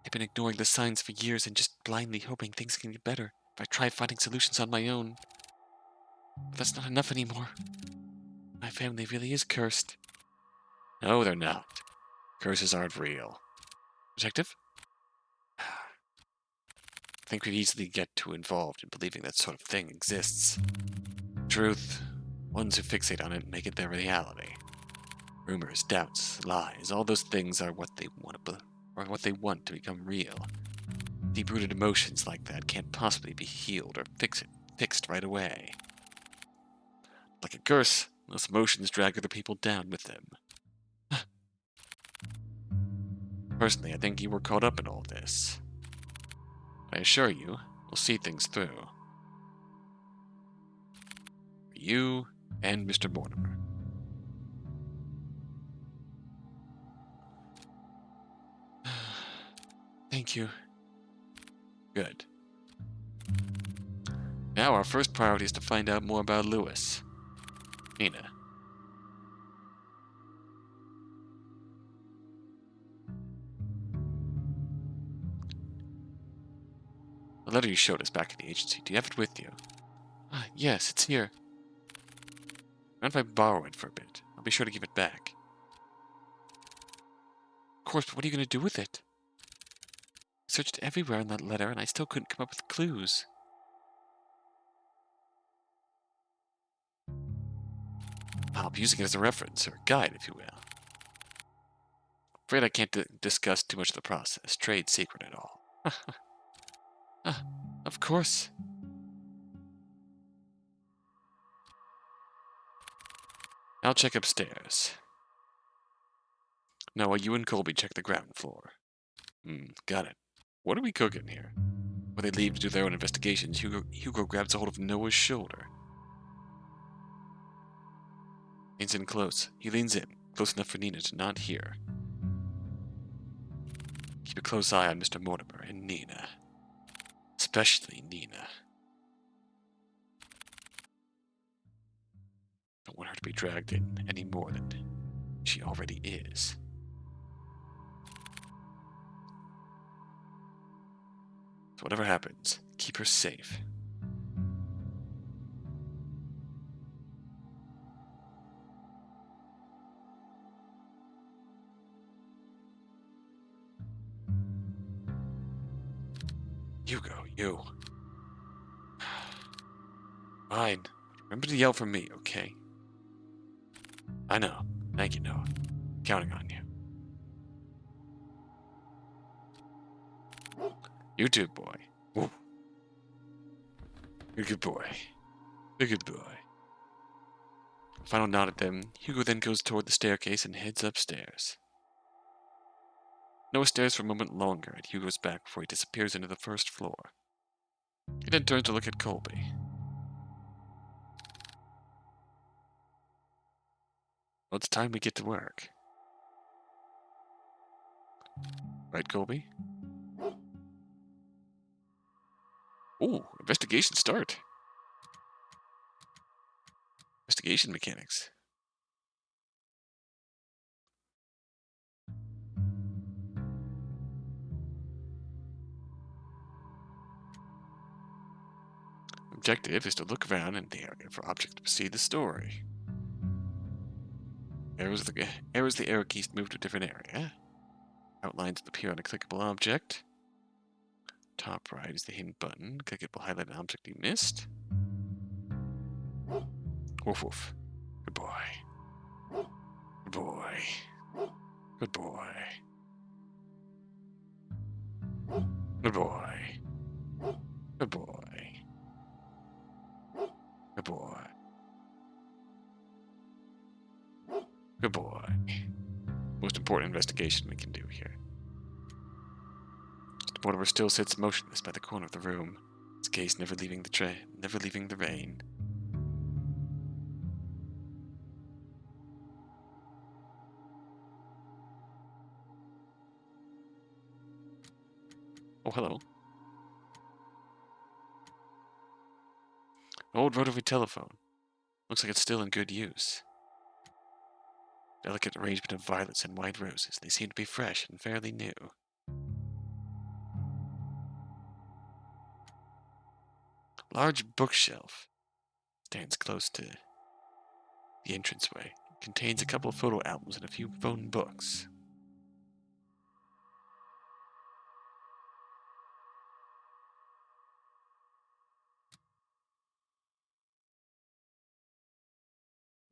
Speaker 1: I've been ignoring the signs for years and just blindly hoping things can get better if I try finding solutions on my own. But that's not enough anymore. My family really is cursed. No, they're not. Curses aren't real. Detective? I think we'd easily get too involved in believing that sort of thing exists. Truth, ones who fixate on it make it their reality. Rumors, doubts, lies, all those things are what they want to become real. Deep-rooted emotions like that can't possibly be healed or fixed right away. Like a curse, those emotions drag other people down with them. Personally, I think you were caught up in all this. I assure you, we'll see things through. For you and Mr. Mortimer. Thank you. Good. Now our first priority is to find out more about Lewis. Nina. The letter you showed us back at the agency, do you have it with you? Yes, it's here. Mind if I borrow it for a bit? I'll be sure to give it back. Of course, but what are you going to do with it? I searched everywhere in that letter, and I still couldn't come up with clues. I'll be using it as a reference, or a guide, if you will. Afraid I can't discuss too much of the process, trade secret and all. Of course. I'll check upstairs. Noah, you and Colby check the ground floor. Got it. What are we cooking here? When they leave to do their own investigations, Hugo grabs a hold of Noah's shoulder. Leans in close. He leans in, close enough for Nina to not hear. Keep a close eye on Mr. Mortimer and Nina. Especially Nina. Don't want her to be dragged in any more than she already is. So whatever happens, keep her safe. Hugo, you. Fine. Remember to yell for me, okay? I know. Thank you, Noah. Counting on you. You too, boy. Woo. You're a good boy. You're a good boy. Final nod at them, Hugo then goes toward the staircase and heads upstairs. Noah stares for a moment longer at Hugo's back before he disappears into the first floor. He then turns to look at Colby. Well, it's time we get to work. Right, Colby? Ooh, investigation start. Investigation mechanics. Objective is to look around in the area for objects to proceed the story. Arrows the arrow keys to move to a different area. Outlines appear on a clickable object. Top right is the hidden button. Click it will highlight an object you missed. Woof woof. Good boy. Good boy. Good boy. Good boy. Good boy. Good boy. Good boy. Most important investigation we can do here. Stillwater still sits motionless by the corner of the room, his gaze never leaving the rain. Oh, hello. An old rotary telephone. Looks like it's still in good use. Delicate arrangement of violets and white roses. They seem to be fresh and fairly new. Large bookshelf stands close to the entranceway. It contains a couple of photo albums and a few phone books.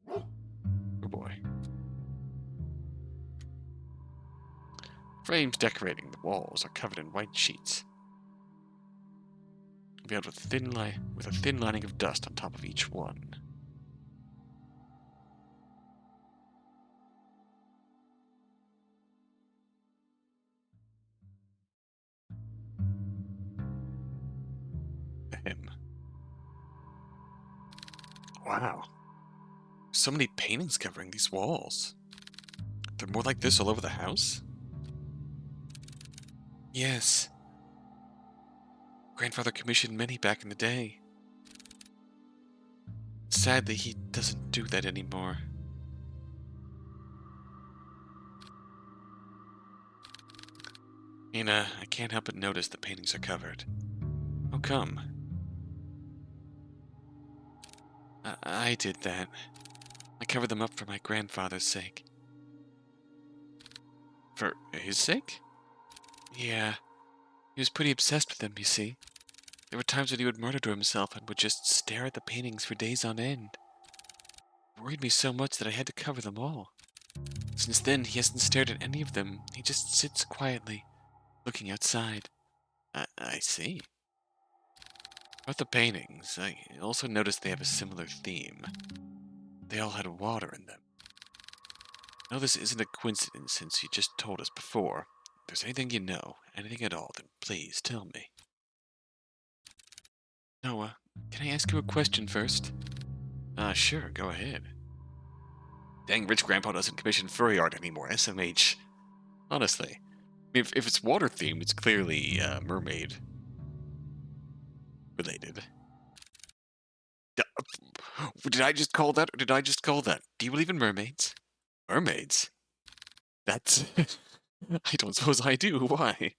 Speaker 1: Oh boy. Frames decorating the walls are covered in white sheets, veiled with a thin lining of dust on top of each one. Ahem. Wow. So many paintings covering these walls. They're more like this all over the house? Yes. Grandfather commissioned many back in the day. Sadly, he doesn't do that anymore. Nina, I can't help but notice the paintings are covered. How come? I did that. I covered them up for my grandfather's sake. For his sake? Yeah. He was pretty obsessed with them, you see. There were times when he would murder to himself and would just stare at the paintings for days on end. It worried me so much that I had to cover them all. Since then, he hasn't stared at any of them. He just sits quietly, looking outside. I see. About the paintings, I also noticed they have a similar theme. They all had water in them. I know this isn't a coincidence since you just told us before. If there's anything you know, anything at all, then please tell me. Noah, can I ask you a question first? Sure, go ahead. Dang, rich grandpa doesn't commission furry art anymore, SMH. Honestly. If it's water themed, it's clearly, mermaid related. Did I just call that, or did I just call that? Do you believe in mermaids? Mermaids? That's... I don't suppose I do, why?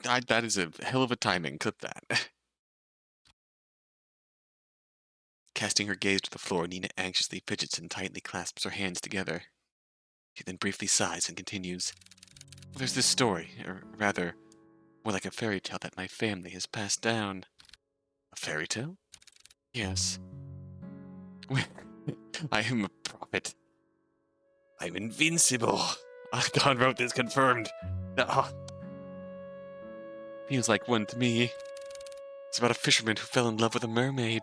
Speaker 1: That is a hell of a timing, clip that. Casting her gaze to the floor, Nina anxiously fidgets and tightly clasps her hands together. She then briefly sighs and continues. Well, there's this story, or rather, more like a fairy tale that my family has passed down. A fairy tale? Yes. I am a prophet. I'm invincible. God wrote this, confirmed. Feels like one to me. It's about a fisherman who fell in love with a mermaid.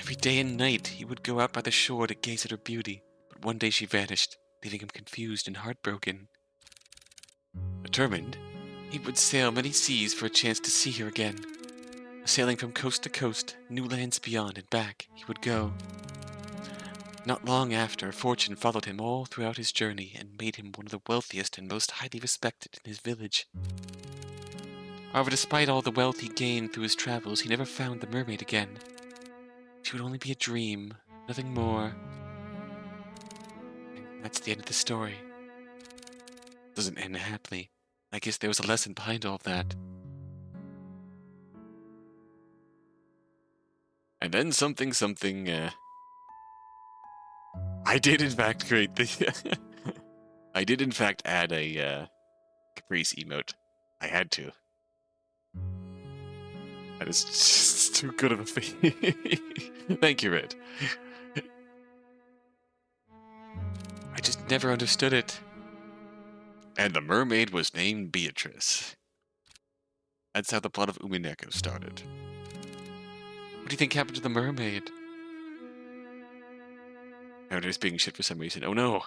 Speaker 1: Every day and night he would go out by the shore to gaze at her beauty, but one day she vanished, leaving him confused and heartbroken. Determined, he would sail many seas for a chance to see her again. Sailing from coast to coast, new lands beyond and back, he would go. Not long after, fortune followed him all throughout his journey and made him one of the wealthiest and most highly respected in his village. However, despite all the wealth he gained through his travels, he never found the mermaid again. She would only be a dream, nothing more. And that's the end of the story. Doesn't end happily. I guess there was a lesson behind all of that. And then something, I did in fact create the... I did in fact add a, Caprice emote. I had to. That is just too good of a thing. Thank you, Red. never understood it. And the mermaid was named Beatrice. That's how the plot of 𝕤𝕤𝕣𝕒𝕣𝕒 started. What do you think happened to the mermaid? Narrator's being shit for some reason. Oh no!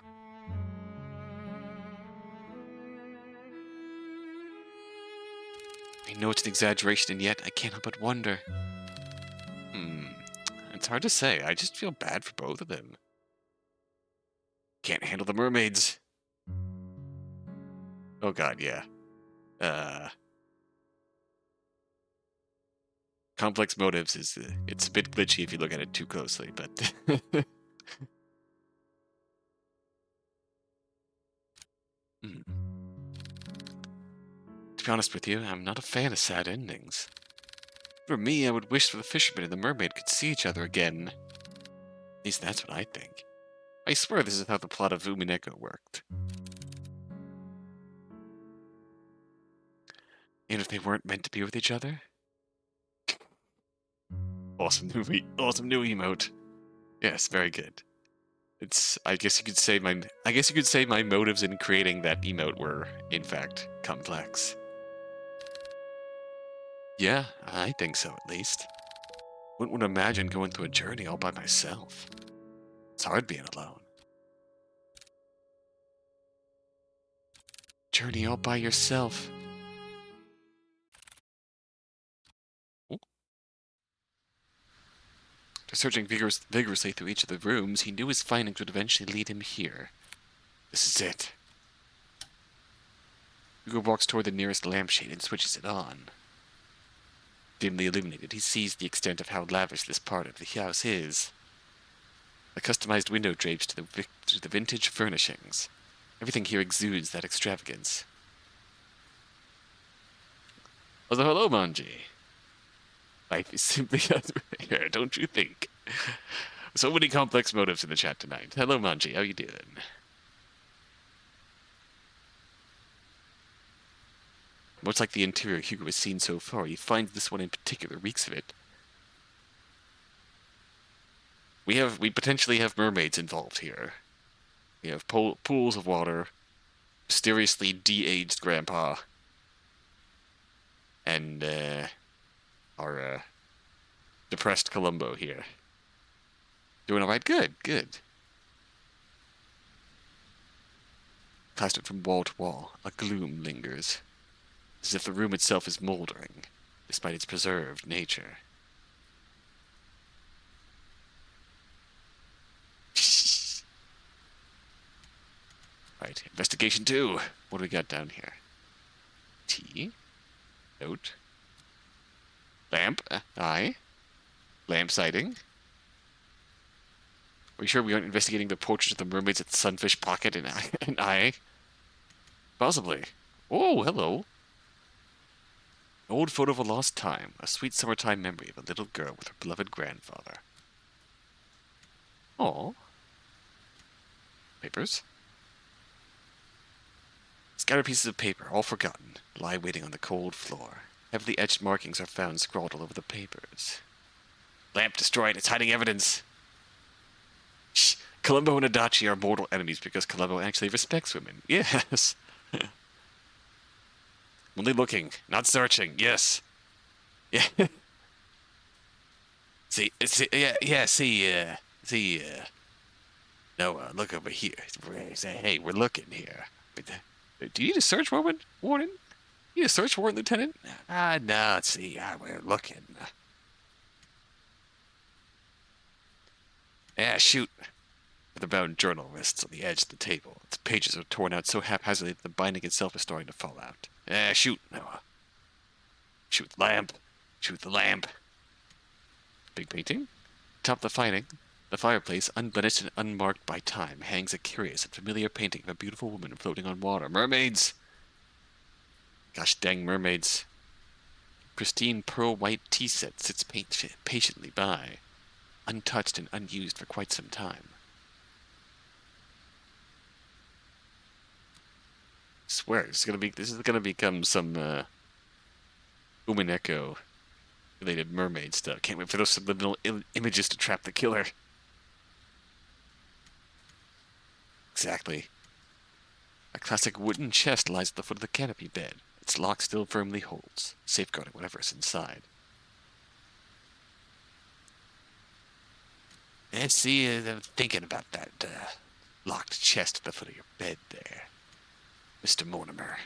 Speaker 1: I know it's an exaggeration, and yet I can't help but wonder. It's hard to say. I just feel bad for both of them. Can't handle the mermaids. Oh god, yeah. Complex motives is... it's a bit glitchy if you look at it too closely, but... To be honest with you, I'm not a fan of sad endings. For me, I would wish the fisherman and the mermaid could see each other again. At least that's what I think. I swear this is how the plot of 𝕤𝕤𝕣𝕒𝕒 worked. And if they weren't meant to be with each other? Awesome new emote. Yes, very good. I guess you could say my motives in creating that emote were, in fact, complex. Yeah, I think so at least. Wouldn't want to imagine going through a journey all by myself. It's hard being alone. Journey all by yourself. After searching vigorously through each of the rooms, he knew his findings would eventually lead him here. This is it. Hugo walks toward the nearest lampshade and switches it on. Dimly illuminated, he sees the extent of how lavish this part of the house is. The customized window drapes to the vintage furnishings. Everything here exudes that extravagance. Also, hello, Manji. Life is simply unfair, don't you think? So many complex motives in the chat tonight. Hello, Manji. How you doing? Much like the interior Hugo has seen so far, he finds this one in particular reeks of it. We potentially have mermaids involved here. We have pools of water, mysteriously de-aged grandpa, and our depressed Columbo here. Doing all right? Good, good. Plastered from wall to wall, a gloom lingers, as if the room itself is moldering, despite its preserved nature. Right, investigation 2. What do we got down here? Tea. Note. Lamp. Eye. Lamp sighting. Are you sure we aren't investigating the portrait of the mermaids at the Sunfish Pocket and Eye? Possibly. Oh, hello. An old photo of a lost time. A sweet summertime memory of a little girl with her beloved grandfather. Aww. Papers. Scattered pieces of paper, all forgotten, lie waiting on the cold floor. Heavily etched markings are found scrawled all over the papers. Lamp destroyed. It's hiding evidence. Shh. Columbo and Adachi are mortal enemies because Columbo actually respects women. Yes. Only looking, not searching. Yes. Yeah. See. No, look over here. Say, hey, we're looking here. Do you need a search warrant? You need a search warrant, Lieutenant? No, see, we're looking. Yeah, shoot. The bound journal rests on the edge of the table. Its pages are torn out so haphazardly that the binding itself is starting to fall out. Shoot, Noah. Shoot the lamp. Shoot the lamp. Big painting. Atop the fireplace, unblemished and unmarked by time, hangs a curious and familiar painting of a beautiful woman floating on water. Mermaids! Gosh dang mermaids. Pristine pearl-white tea set sits patiently by, untouched and unused for quite some time. I swear, this is gonna become some 𝕤𝕤𝕣𝕒𝕣 related mermaid stuff. Can't wait for those subliminal images to trap the killer. exactly. A classic wooden chest lies at the foot of the canopy bed. Its lock still firmly holds, safeguarding whatever is inside. And see, I'm thinking about that locked chest at the foot of your bed there, Mr. Mortimer.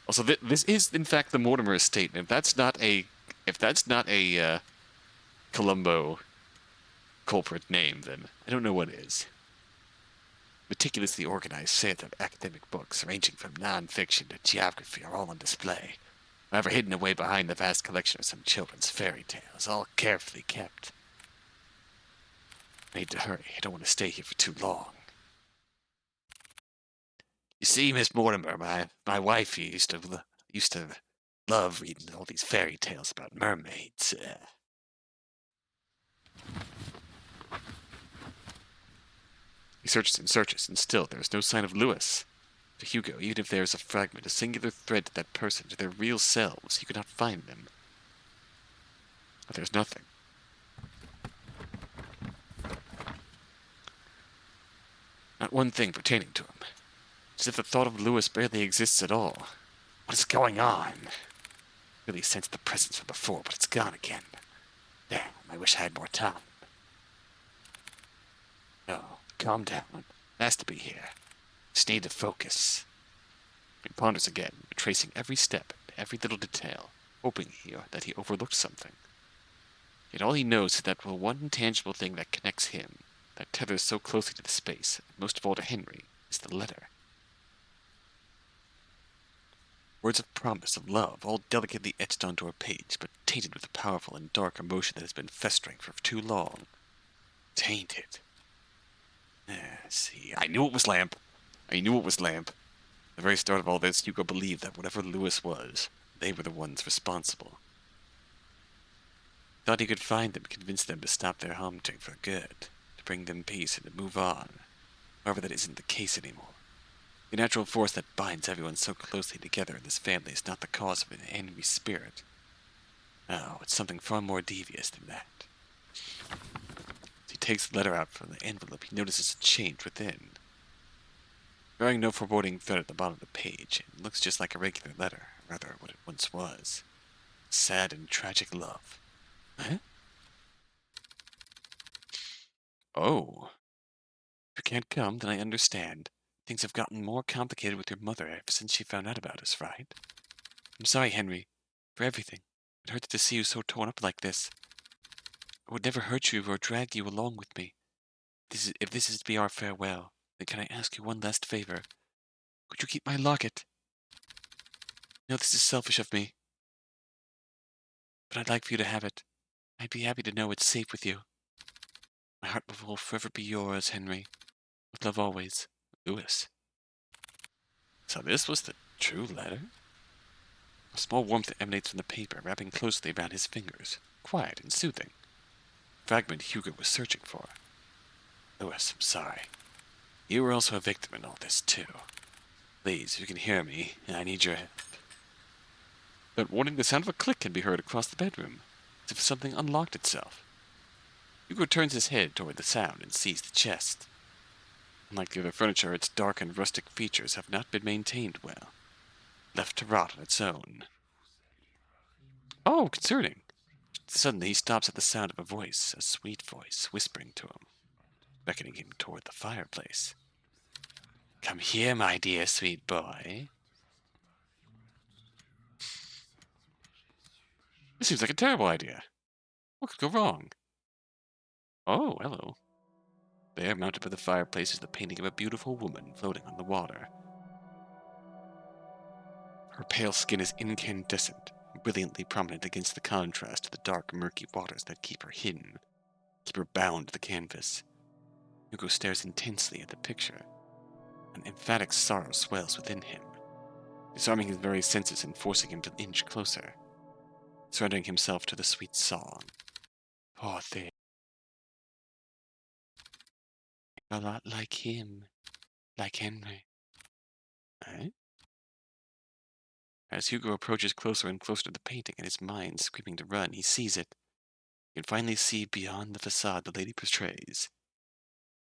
Speaker 1: Also, this is in fact the Mortimer estate. And if that's not a Columbo culprit name, then I don't know what is. Meticulously organized set of academic books, ranging from non-fiction to geography, are all on display, however hidden away behind the vast collection of some children's fairy tales, all carefully kept. I need to hurry. I don't want to stay here for too long. You see, Miss Mortimer, my wife used to love reading all these fairy tales about mermaids. He searches and searches, and still there is no sign of Lewis. To Hugo, even if there is a fragment, a singular thread to that person, to their real selves, he could not find them. But there's nothing. Not one thing pertaining to him. As if the thought of Lewis barely exists at all. What is going on? I really sensed the presence from before, but it's gone again. Damn, I wish I had more time. No, calm down. It has to be here. Just need to focus. He ponders again, tracing every step, every little detail, hoping that he overlooked something. Yet all he knows is that the one intangible thing that connects him, that tethers so closely to the space, and most of all to Henry, is the letter. Words of promise, of love, all delicately etched onto a page, but tainted with a powerful and dark emotion that has been festering for too long. Tainted. See, I knew it was Lamp. I knew it was Lamp. At the very start of all this, Hugo believed that whatever Lewis was, they were the ones responsible. Thought he could find them, convince them to stop their haunting for good, to bring them peace and to move on. However, that isn't the case anymore. The natural force that binds everyone so closely together in this family is not the cause of an angry spirit. No, it's something far more devious than that. As he takes the letter out from the envelope, he notices a change within. Drawing no foreboding thread at the bottom of the page, it looks just like a regular letter, or rather what it once was. Sad and tragic love. Huh? Oh. If you can't come, then I understand. Things have gotten more complicated with your mother ever since she found out about us, right? I'm sorry, Henry, for everything. It hurts to see you so torn up like this. I would never hurt you or drag you along with me. If this is to be our farewell, then can I ask you one last favor? Could you keep my locket? I know this is selfish of me, but I'd like for you to have it. I'd be happy to know it's safe with you. My heart will forever be yours, Henry. With love always, Lewis. So this was the true letter? A small warmth emanates from the paper, wrapping closely around his fingers, quiet and soothing. The fragment Hugo was searching for. Lewis, I'm sorry. You were also a victim in all this, too. Please, if you can hear me, I need your help. Without warning, the sound of a click can be heard across the bedroom, as if something unlocked itself. Hugo turns his head toward the sound and sees the chest. Unlike the other furniture, its dark and rustic features have not been maintained well, left to rot on its own. Oh, concerning. Suddenly he stops at the sound of a voice, a sweet voice, whispering to him, beckoning him toward the fireplace. Come here, my dear sweet boy. This seems like a terrible idea. What could go wrong? Oh, hello. There, mounted by the fireplace, is the painting of a beautiful woman floating on the water. Her pale skin is incandescent, brilliantly prominent against the contrast to the dark, murky waters that keep her hidden, keep her bound to the canvas. Hugo stares intensely at the picture. An emphatic sorrow swells within him, disarming his very senses and forcing him to inch closer, surrendering himself to the sweet song. Poor thing. A lot like him, like Henry. Eh? As Hugo approaches closer and closer to the painting and his mind screaming to run, he sees it. He can finally see beyond the facade the lady portrays.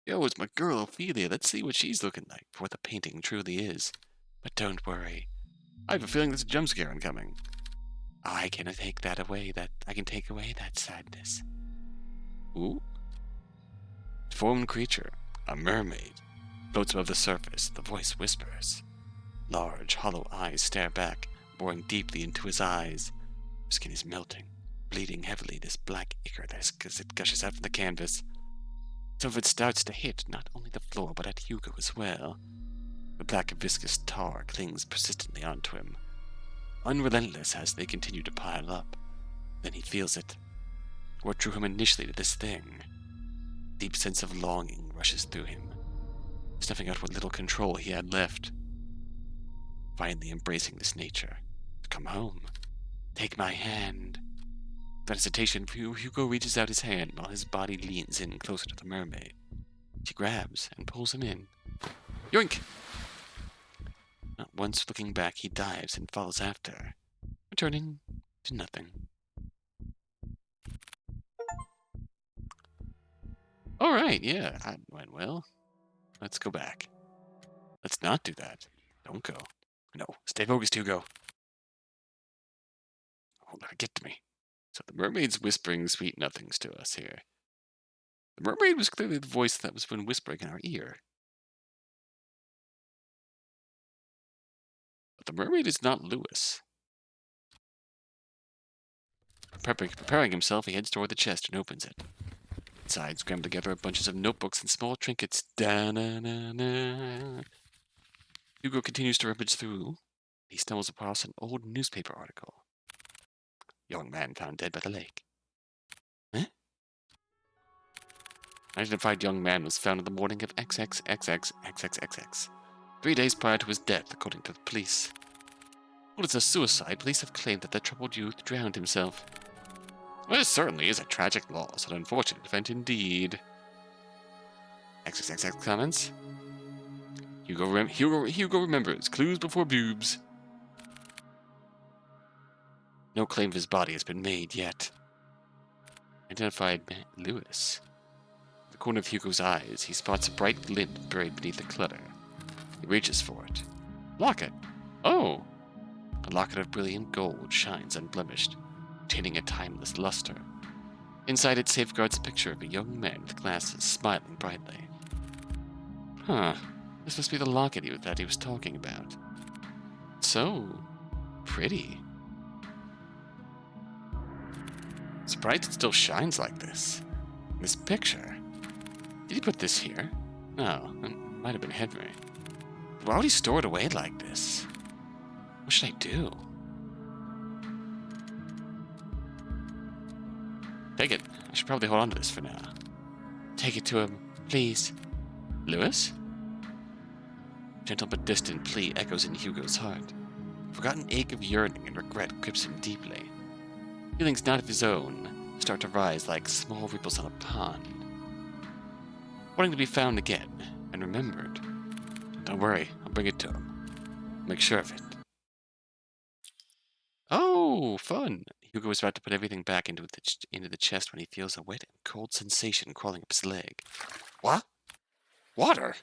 Speaker 1: Yo, it's my girl Ophelia. Let's see what she's looking like for what the painting truly is. But don't worry. I have a feeling there's a jump scare incoming. I can take that away. I can take away that sadness. Ooh. Deformed creature, a mermaid, floats above the surface. The voice whispers. Large, hollow eyes stare back, boring deeply into his eyes. Her skin is melting, bleeding heavily. This black ichor as it gushes out from the canvas. Some of it starts to hit not only the floor but at Hugo as well. The black viscous tar clings persistently onto him, unrelentless as they continue to pile up. Then he feels it. What drew him initially to this thing? A deep sense of longing rushes through him, snuffing out what little control he had left. Finally embracing this nature. Come home. Take my hand. Without hesitation, Hugo reaches out his hand while his body leans in closer to the mermaid. She grabs and pulls him in. Yoink! Not once looking back, he dives and follows after, returning to nothing. Alright, yeah, that went well. Let's go back. Let's not do that. Don't go. No, stay focused, Hugo. Won't let it get to me. So the mermaid's whispering sweet nothings to us here. The mermaid was clearly the voice that was been whispering in our ear. But the mermaid is not Lewis. Preparing himself, he heads toward the chest and opens it. Inside, scramble together bunches of notebooks and small trinkets. Da-na-na-na. Hugo continues to rummage through. He stumbles across an old newspaper article. Young man found dead by the lake. Huh? Identified young man was found in the morning of XXXXXXXX. 3 days prior to his death, according to the police. Well, it's a suicide. Police have claimed that the troubled youth drowned himself. Well, this certainly is a tragic loss, an unfortunate event indeed. XXXX comments. Hugo remembers. Clues before boobs. No claim of his body has been made yet. Identified Lewis. In the corner of Hugo's eyes, he spots a bright glint buried beneath the clutter. He reaches for it. Locket. Oh! A locket of brilliant gold shines unblemished, retaining a timeless luster. Inside it safeguards a picture of a young man with glasses, smiling brightly. Huh. This must be the locket that he was talking about. So pretty. Surprised it still shines like this. This picture. Did he put this here? No, it might have been Henry. Why would he store it away like this? What should I do? Take it. I should probably hold on to this for now. Take it to him, please. Lewis? Gentle but distant plea echoes in Hugo's heart. A forgotten ache of yearning and regret grips him deeply. Feelings not of his own start to rise like small ripples on a pond. Wanting to be found again and remembered. Don't worry, I'll bring it to him. Make sure of it. Oh, fun! Hugo was about to put everything back into the chest when he feels a wet and cold sensation crawling up his leg. What? Water?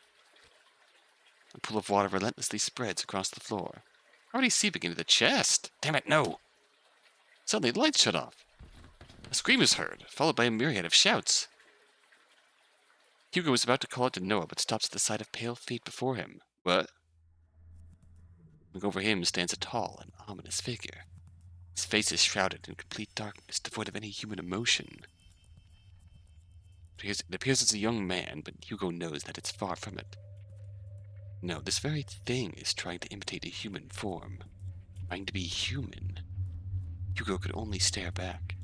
Speaker 1: A pool of water relentlessly spreads across the floor, already seeping into the chest. Damn it, no! Suddenly, the lights shut off. A scream is heard, followed by a myriad of shouts. Hugo is about to call out to Noah, but stops at the sight of pale feet before him. What? Over him stands a tall and ominous figure. His face is shrouded in complete darkness, devoid of any human emotion. It appears as a young man, but Hugo knows that it's far from it. No, this very thing is trying to imitate a human form. Trying to be human. Hugo could only stare back.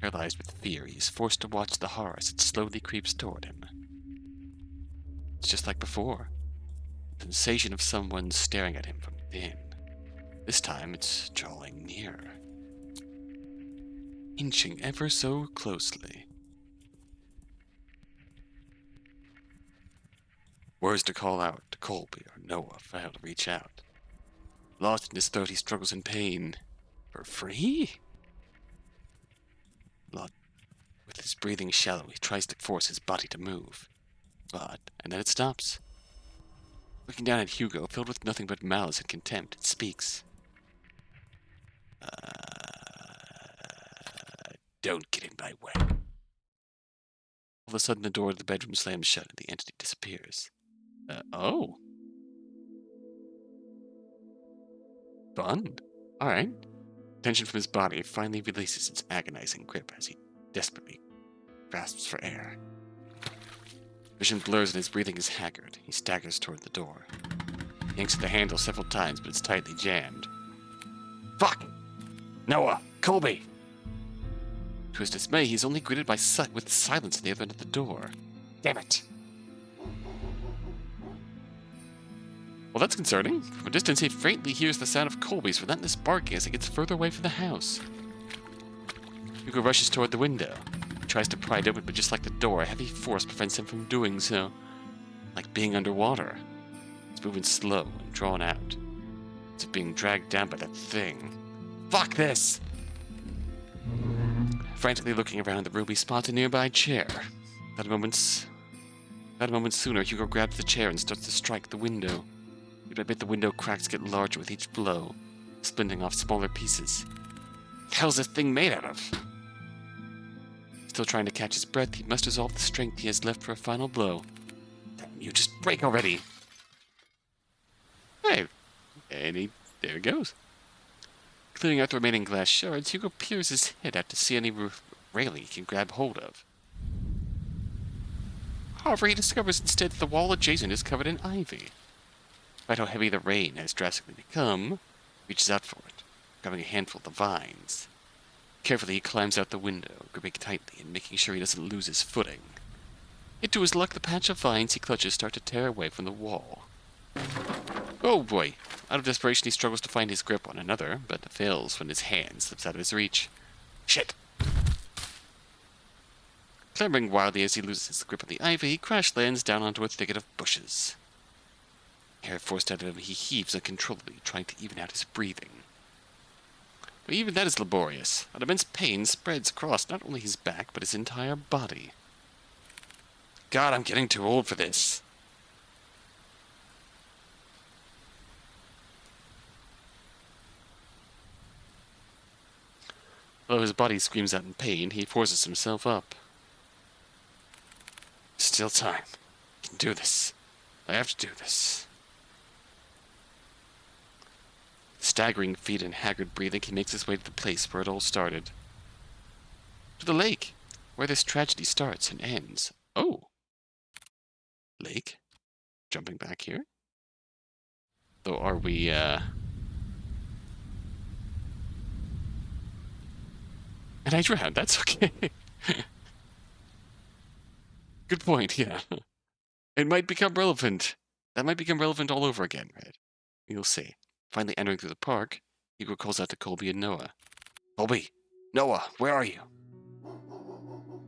Speaker 1: Paralyzed with fear, he is forced to watch the horror as it slowly creeps toward him. It's just like before. The sensation of someone staring at him from within. This time it's drawing nearer. Inching ever so closely. Words to call out to Colby or Noah fail to reach out. Lost in his throat, he struggles in pain. For free? With his breathing shallow, he tries to force his body to move. And then it stops. Looking down at Hugo, filled with nothing but malice and contempt, it speaks. Don't get in my way. All of a sudden, the door of the bedroom slams shut and the entity disappears. Oh. Fun. Alright. Tension from his body finally releases its agonizing grip as he desperately grasps for air. Vision blurs and his breathing is haggard. He staggers toward the door. He yanks at the handle several times, but it's tightly jammed. Fuck! Noah! Colby! To his dismay, he's only greeted with silence at the other end of the door. Damn it! Well, that's concerning. From a distance, he faintly hears the sound of Colby's relentless barking as he gets further away from the house. Hugo rushes toward the window. He tries to pry it open, but just like the door, a heavy force prevents him from doing so. Like being underwater. It's moving slow and drawn out. It's being dragged down by that thing. Fuck this! Frantically looking around the room, he spots a nearby chair. About a moment sooner, Hugo grabs the chair and starts to strike the window. Bit by bit, the window cracks get larger with each blow, splintering off smaller pieces. What the hell's this thing made out of? Still trying to catch his breath, he musters all the strength he has left for a final blow. Damn you, just break already! Hey, and there he goes. Clearing out the remaining glass shards, Hugo peers his head out to see any railing he can grab hold of. However, he discovers instead that the wall adjacent is covered in ivy. Despite how heavy the rain has drastically become, he reaches out for it, grabbing a handful of the vines. Carefully, he climbs out the window, gripping tightly and making sure he doesn't lose his footing. Yet to his luck, the patch of vines he clutches start to tear away from the wall. Oh boy! Out of desperation, he struggles to find his grip on another, but fails when his hand slips out of his reach. Shit! Clambering wildly as he loses his grip on the ivy, he crash lands down onto a thicket of bushes. Hair forced out of him, he heaves uncontrollably, trying to even out his breathing. But even that is laborious. An immense pain spreads across not only his back, but his entire body. God, I'm getting too old for this. Although his body screams out in pain, he forces himself up. Still time. I can do this. I have to do this. Staggering feet and haggard breathing, he makes his way to the place where it all started. To the lake, where this tragedy starts and ends. Oh. Lake? Jumping back here? Though, are we, And I drowned, that's okay. Good point, yeah. It might become relevant. That might become relevant all over again, right? You'll see. Finally entering through the park, Hugo calls out to Colby and Noah. Colby! Noah, where are you?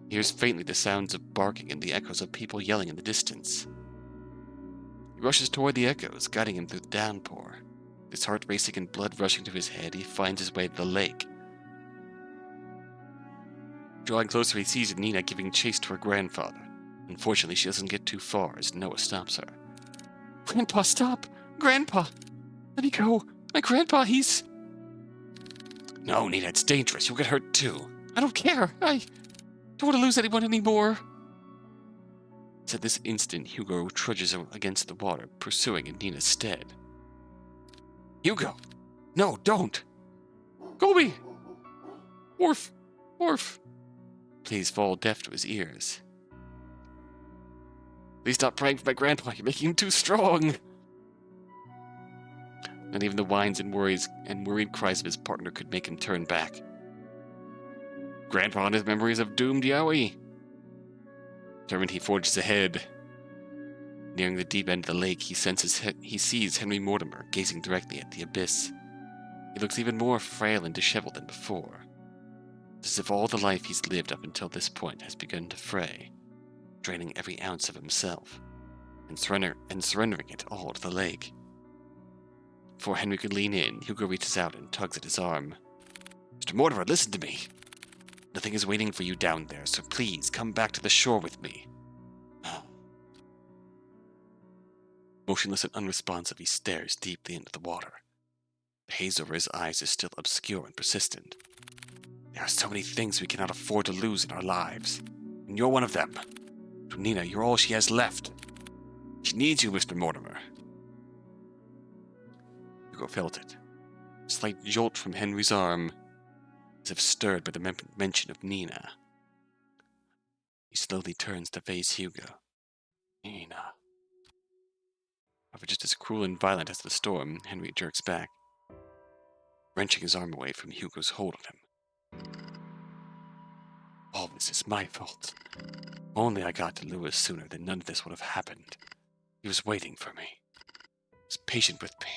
Speaker 1: He hears faintly the sounds of barking and the echoes of people yelling in the distance. He rushes toward the echoes, guiding him through the downpour. His heart racing and blood rushing to his head, he finds his way to the lake. Drawing closer, he sees Nina giving chase to her grandfather. Unfortunately, she doesn't get too far as Noah stops her. Grandpa, stop! Grandpa! Let me go! My grandpa, he's... No, Nina, it's dangerous. You'll get hurt too. I don't care. I don't want to lose anyone anymore. At this instant, Hugo trudges against the water, pursuing in Nina's stead. Hugo! No, don't! Colby! Orf! Orf! Please fall deaf to his ears. Please stop praying for my grandpa. You're making him too strong. Not even the whines and worries and worried cries of his partner could make him turn back. Grandpa and his memories of 𝕤𝕠𝕒𝕒𝕒. Determined, he forges ahead. Nearing the deep end of the lake, he sees Henry Mortimer gazing directly at the abyss. He looks even more frail and disheveled than before. It's as if all the life he's lived up until this point has begun to fray, draining every ounce of himself, and surrendering it all to the lake. Before Henry could lean in, Hugo reaches out and tugs at his arm. Mr. Mortimer, listen to me. Nothing is waiting for you down there, so please come back to the shore with me. Motionless and unresponsive, he stares deeply into the water. The haze over his eyes is still obscure and persistent. There are so many things we cannot afford to lose in our lives, and you're one of them. To Nina, you're all she has left. She needs you, Mr. Mortimer. Hugo felt it. A slight jolt from Henry's arm, as if stirred by the mention of Nina. He slowly turns to face Hugo. Nina. However, just as cruel and violent as the storm, Henry jerks back, wrenching his arm away from Hugo's hold on him. All this is my fault. Only I got to Lewis sooner, then none of this would have happened. He was waiting for me. He was patient with me.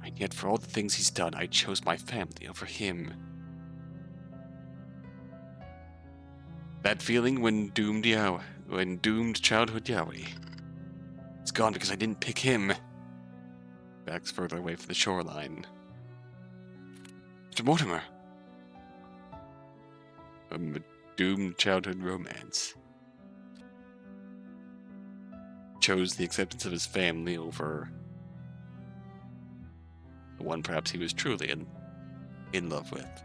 Speaker 1: And yet, for all the things he's done, I chose my family over him. That feeling when doomed childhood Yowie. It's gone because I didn't pick him. Backs further away from the shoreline. Mr. Mortimer. A doomed childhood romance. Chose the acceptance of his family over the one perhaps he was truly in love with.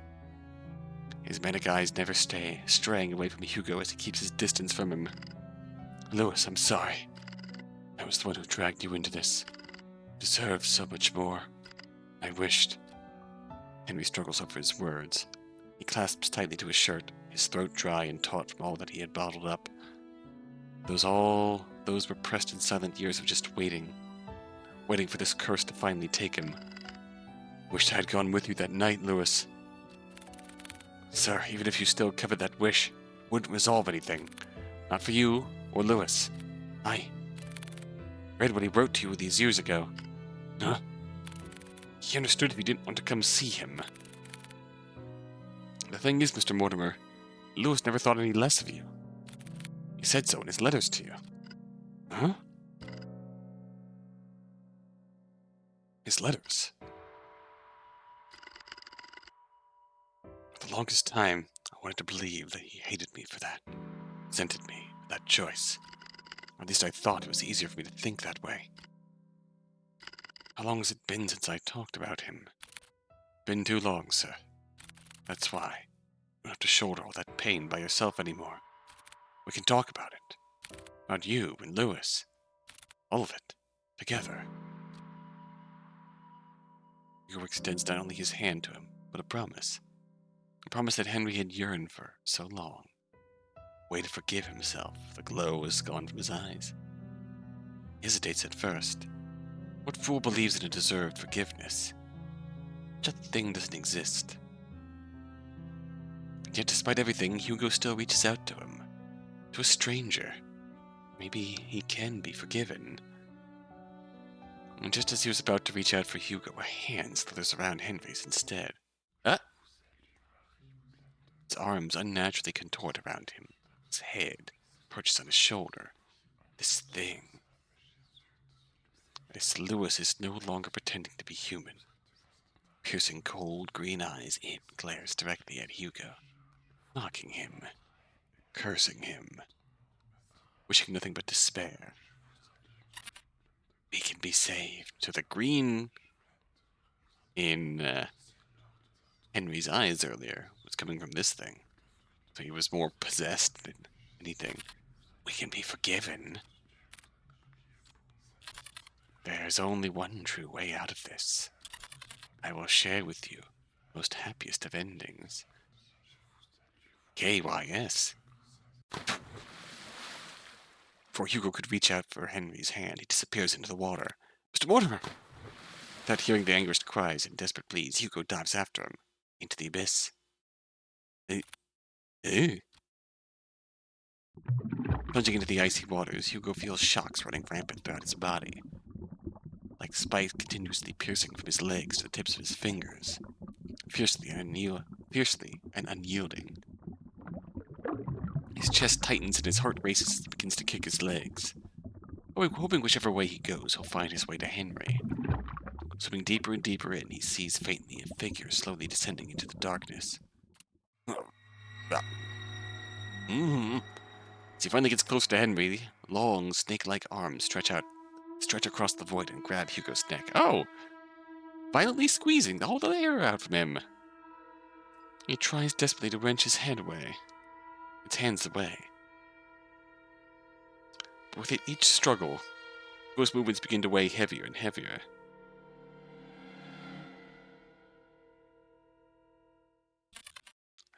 Speaker 1: His manic eyes never straying away from Hugo as he keeps his distance from him. Lewis, I'm sorry. I was the one who dragged you into this. You deserve so much more. I wished. Henry struggles over his words. He clasps tightly to his shirt, his throat dry and taut from all that he had bottled up. Those were pressed in silent years of just waiting for this curse to finally take him. Wished I had gone with you that night, Lewis. Sir, even if you still covered that wish, it wouldn't resolve anything. Not for you or Lewis. I read what he wrote to you these years ago. Huh? He understood if you didn't want to come see him. The thing is, Mr. Mortimer, Lewis never thought any less of you. He said so in his letters to you. Huh? His letters. For the longest time, I wanted to believe that he hated me for that. Resented me for that choice. At least I thought it was easier for me to think that way. How long has it been since I talked about him? Been too long, sir. That's why. You don't have to shoulder all that pain by yourself anymore. We can talk about it. About you and Lewis. All of it. Together. Hugo extends not only his hand to him, but a promise. A promise that Henry had yearned for so long. A way to forgive himself. The glow is gone from his eyes. He hesitates at first. What fool believes in a deserved forgiveness? Such a thing doesn't exist. Yet despite everything, Hugo still reaches out to him. To a stranger. Maybe he can be forgiven. And just as he was about to reach out for Hugo, a hand slithers around Henry's instead. His arms unnaturally contort around him. His head perches on his shoulder. This thing. This Lewis is no longer pretending to be human. Piercing cold green eyes, it glares directly at Hugo. Mocking him. Cursing him. Wishing nothing but despair. He can be saved. So the green in Henry's eyes earlier was coming from this thing. So he was more possessed than anything. We can be forgiven. There's only one true way out of this. I will share with you the most happiest of endings. KYS. Before Hugo could reach out for Henry's hand, he disappears into the water. Mr. Mortimer! Without hearing the anguished cries and desperate pleas, Hugo dives after him, into the abyss. Plunging into the icy waters, Hugo feels shocks running rampant throughout his body. Like spikes continuously piercing from his legs to the tips of his fingers. Fiercely and unyielding. His chest tightens and his heart races as he begins to kick his legs. Hoping whichever way he goes, he'll find his way to Henry. Swimming deeper and deeper in, he sees faintly a figure slowly descending into the darkness. Mm-hmm. As he finally gets closer to Henry, long, snake-like arms stretch across the void and grab Hugo's neck. Oh! Violently squeezing all the air out from him. He tries desperately to wrench his hands away. But with each struggle, Hugo's movements begin to weigh heavier and heavier.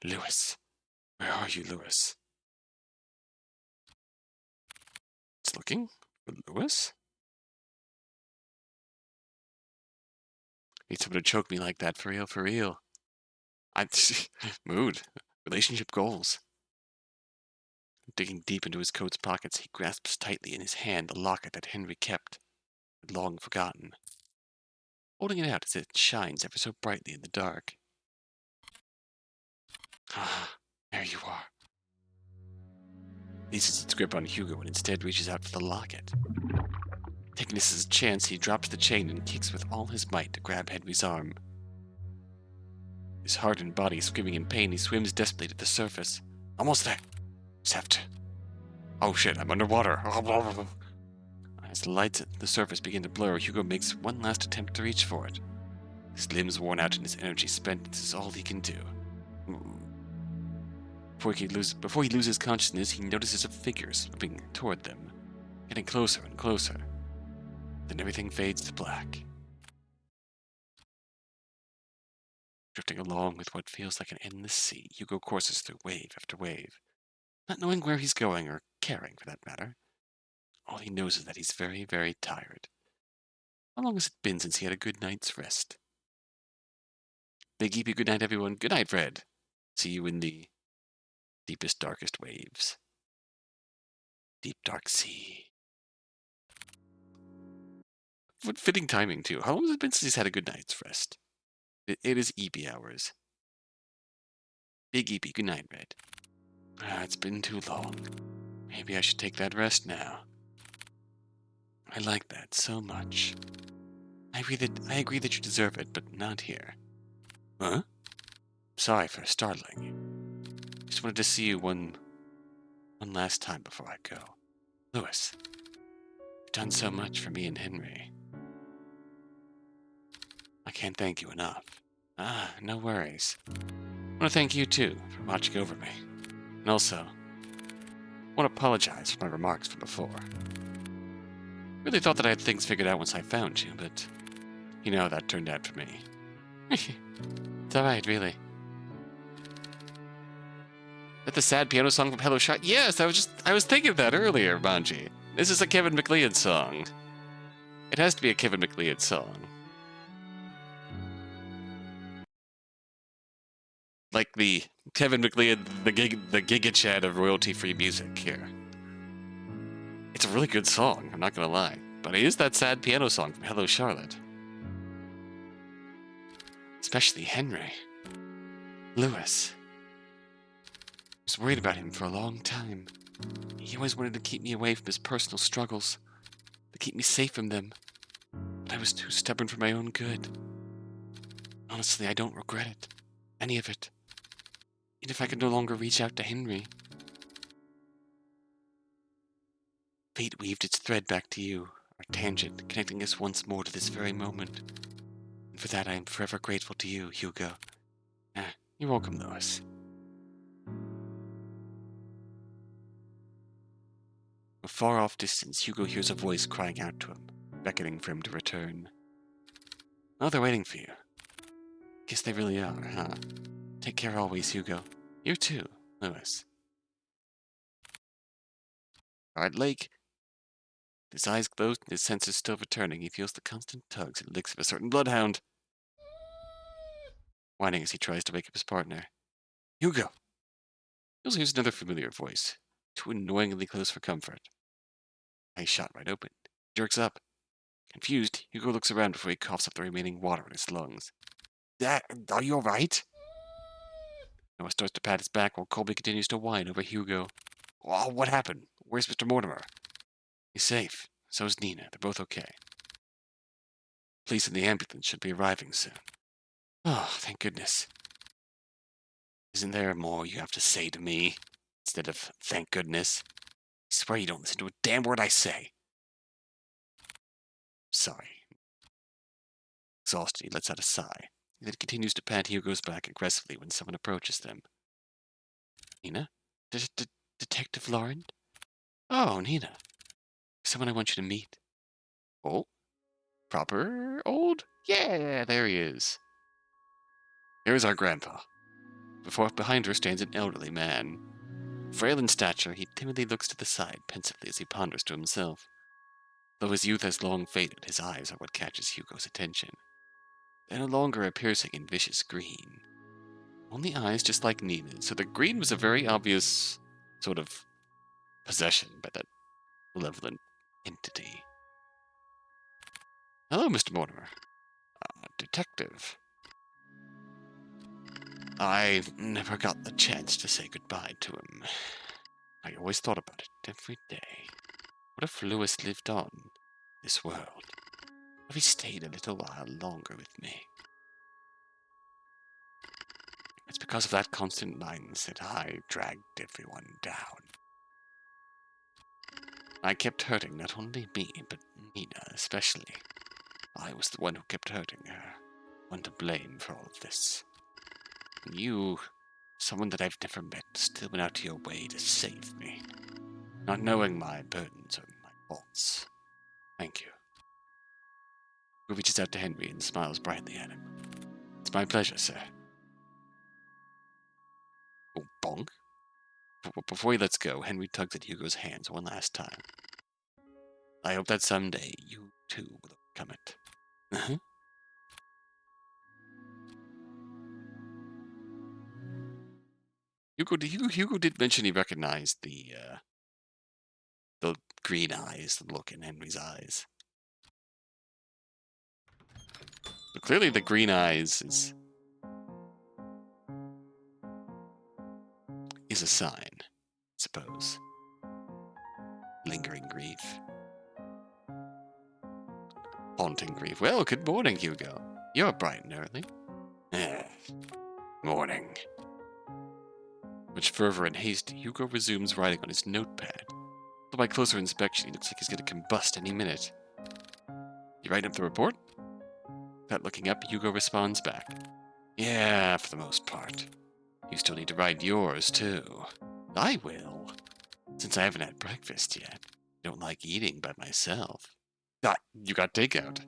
Speaker 1: Lewis. Where are you, Lewis? It's looking for Lewis? Need someone to choke me like that, for real, for real. Mood. Relationship goals. Digging deep into his coat's pockets, he grasps tightly in his hand the locket that Henry kept, had long forgotten. Holding it out as it shines ever so brightly in the dark. Ah, there you are. Leases its grip on Hugo and instead reaches out for the locket. Taking this as a chance, he drops the chain and kicks with all his might to grab Henry's arm. His heart and body screaming in pain, he swims desperately to the surface. Almost there. Just have to... Oh shit, I'm underwater. As the lights at the surface begin to blur, Hugo makes one last attempt to reach for it. His limbs worn out and his energy spent, this is all he can do. Before he loses consciousness, he notices a figure slipping toward them, getting closer and closer. Then everything fades to black. Drifting along with what feels like an endless sea, Hugo courses through wave after wave, not knowing where he's going, or caring for that matter. All he knows is that he's very, very tired. How long has it been since he had a good night's rest? Big EP, good night, everyone. Good night, Fred. See you in the deepest, darkest waves. Deep, dark sea. What fitting timing, too. How long has it been since he's had a good night's rest? It is EP hours. Big EP, good night, Red. It's been too long. Maybe I should take that rest now. I like that so much. I agree that you deserve it, but not here. Huh? Sorry for startling you. Just wanted to see you one last time before I go. Lewis, you've done so much for me and Henry. I can't thank you enough. No worries. I want to thank you too for watching over me. And also, I want to apologize for my remarks from before. Really thought that I had things figured out once I found you, but you know how that turned out for me. It's alright, really. Is that the sad piano song from Hello Shot? Yes, I was thinking of that earlier, Manji. This is a Kevin MacLeod song. It has to be a Kevin MacLeod song. Like the Kevin MacLeod, the Giga Chad of royalty-free music here. It's a really good song, I'm not gonna lie. But it is that sad piano song from Hello Charlotte. Especially Henry. Lewis. I was worried about him for a long time. He always wanted to keep me away from his personal struggles, to keep me safe from them. But I was too stubborn for my own good. Honestly, I don't regret it. Any of it. Even if I could no longer reach out to Henry. Fate weaved its thread back to you, our tangent, connecting us once more to this very moment. And for that I am forever grateful to you, Hugo. You're welcome, Lewis. From a far-off distance, Hugo hears a voice crying out to him, beckoning for him to return. Oh, they're waiting for you. Guess they really are, huh? Take care always, Hugo. You too, Lewis. Alright, Lake. His eyes closed and his senses still returning, he feels the constant tugs and licks of a certain bloodhound. Whining as he tries to wake up his partner. Hugo! He also hears another familiar voice, too annoyingly close for comfort. Eyes shot wide open. He jerks up. Confused, Hugo looks around before he coughs up the remaining water in his lungs. Are you alright? Noah starts to pat his back while Colby continues to whine over Hugo. Oh, what happened? Where's Mr. Mortimer? He's safe. So's Nina. They're both okay. Police and the ambulance should be arriving soon. Oh, thank goodness. Isn't there more you have to say to me, instead of thank goodness? I swear you don't listen to a damn word I say. Sorry. Exhausted, he lets out a sigh. He then continues to pat Hugo's back aggressively when someone approaches them. Nina? Detective Laurent? Oh, Nina. Someone I want you to meet. Oh? Proper old? Yeah, there he is. Here's our grandpa. Behind her stands an elderly man. Frail in stature, he timidly looks to the side pensively as he ponders to himself. Though his youth has long faded, his eyes are what catches Hugo's attention. They're no longer a piercing and vicious green. Only eyes just like Nina's, so the green was a very obvious sort of possession by that malevolent entity. Hello, Mr. Mortimer. Detective. I never got the chance to say goodbye to him. I always thought about it every day. What if Lewis lived on this world? What if he stayed a little while longer with me? It's because of that constant mindset I dragged everyone down. I kept hurting not only me, but Nina especially. I was the one who kept hurting her. One to blame for all of this. And you, someone that I've never met, still went out to your way to save me. Not knowing my burdens or my faults. Thank you. He reaches out to Henry and smiles brightly at him. It's my pleasure, sir. Oh, bonk. Before he lets go, Henry tugs at Hugo's hands one last time. I hope that someday you, too, will overcome it. Uh-huh. Hugo did mention he recognized the green eyes, the look in Henry's eyes. But clearly the green eyes is a sign, I suppose. Lingering grief. Haunting grief. Well, good morning, Hugo. You're bright and early. Morning. Much fervor and haste, Hugo resumes writing on his notepad. Though by closer inspection, he looks like he's going to combust any minute. You writing up the report? Without looking up, Hugo responds back. Yeah, for the most part. You still need to write yours, too. I will. Since I haven't had breakfast yet. I don't like eating by myself. You got takeout.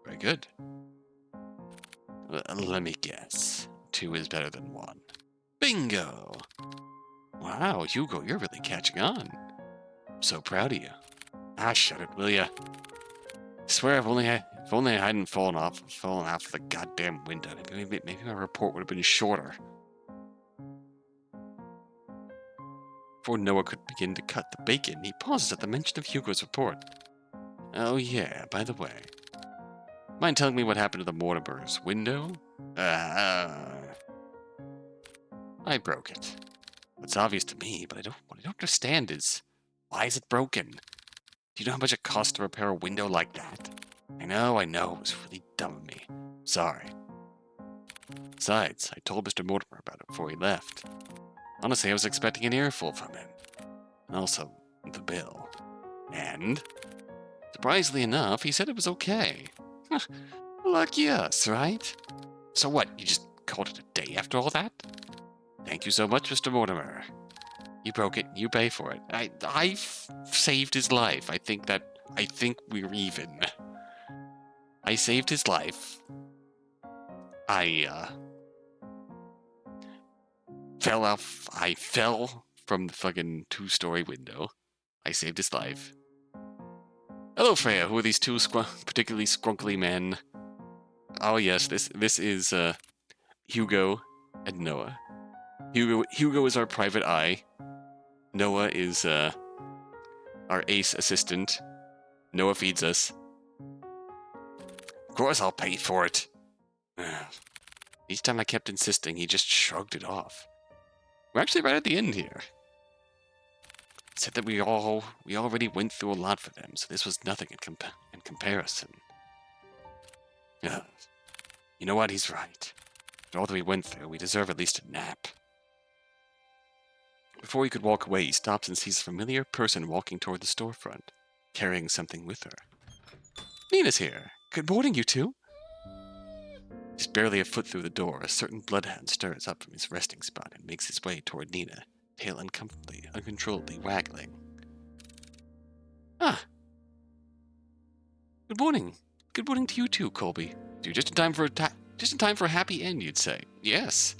Speaker 1: Very good. Let me guess. 2 is better than 1. Bingo! Wow, Hugo, you're really catching on. I'm so proud of you. Shut it, will ya? I swear if only I hadn't fallen off of the goddamn window, maybe my report would have been shorter. Before Noah could begin to cut the bacon, he pauses at the mention of Hugo's report. Oh yeah, by the way. Mind telling me what happened to the Mortimer's window? I broke it. It's obvious to me, but what I don't understand is, why is it broken? Do you know how much it costs to repair a window like that? I know, it was really dumb of me. Sorry. Besides, I told Mr. Mortimer about it before he left. Honestly, I was expecting an earful from him. And also, the bill. And, surprisingly enough, he said it was okay. Lucky us, right? So what, you just called it a day after all that? Thank you so much, Mr. Mortimer. You broke it, you pay for it. I saved his life. I think we're even. I saved his life. I fell from the fucking 2-story window. I saved his life. Hello, Freya. Who are these 2 particularly scrunkly men? Oh yes, this is Hugo and Noah. Hugo is our private eye. Noah is our ace assistant. Noah feeds us. Of course I'll pay for it. Each time I kept insisting, he just shrugged it off. We're actually right at the end here. He said that we already went through a lot for them, so this was nothing in comparison. You know what? He's right. After all that we went through, we deserve at least a nap. Before he could walk away, he stops and sees a familiar person walking toward the storefront, carrying something with her. Nina's here. Good morning, you two. He's barely a foot through the door. A certain bloodhound stirs up from his resting spot and makes his way toward Nina, tail uncontrollably waggling. Ah. Good morning. Good morning to you too, Colby. You're just in time for a happy end, you'd say. Yes.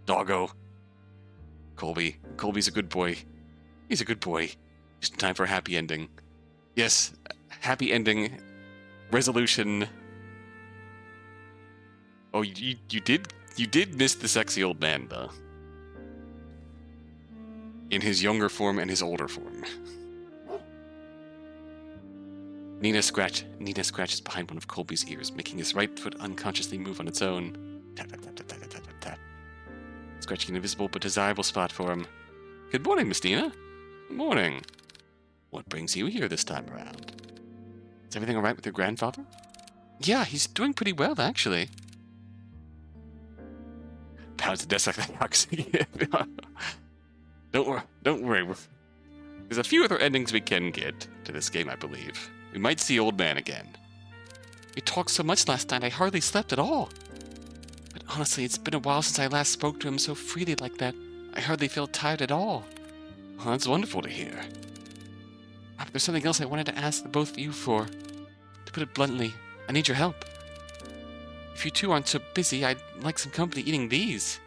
Speaker 1: Doggo. Colby's a good boy. He's a good boy. Just in time for a happy ending. Yes, happy ending. Resolution. Oh, you did miss the sexy old man, though. In his younger form and his older form. Nina scratches behind one of Colby's ears, making his right foot unconsciously move on its own. Tap, tap, tap, tap, tap, tap, tap, tap. Scratching an invisible but desirable spot for him. Good morning, Miss Nina. Good morning. What brings you here this time around? Is everything alright with your grandfather? Yeah, he's doing pretty well, actually. Pounds the desk like that. Don't worry. There's a few other endings we can get to this game, I believe. We might see Old Man again. We talked so much last night, I hardly slept at all. But honestly, it's been a while since I last spoke to him so freely like that. I hardly feel tired at all. Well, that's wonderful to hear. But there's something else I wanted to ask the both of you for. To put it bluntly, I need your help. If you two aren't so busy, I'd like some company eating these.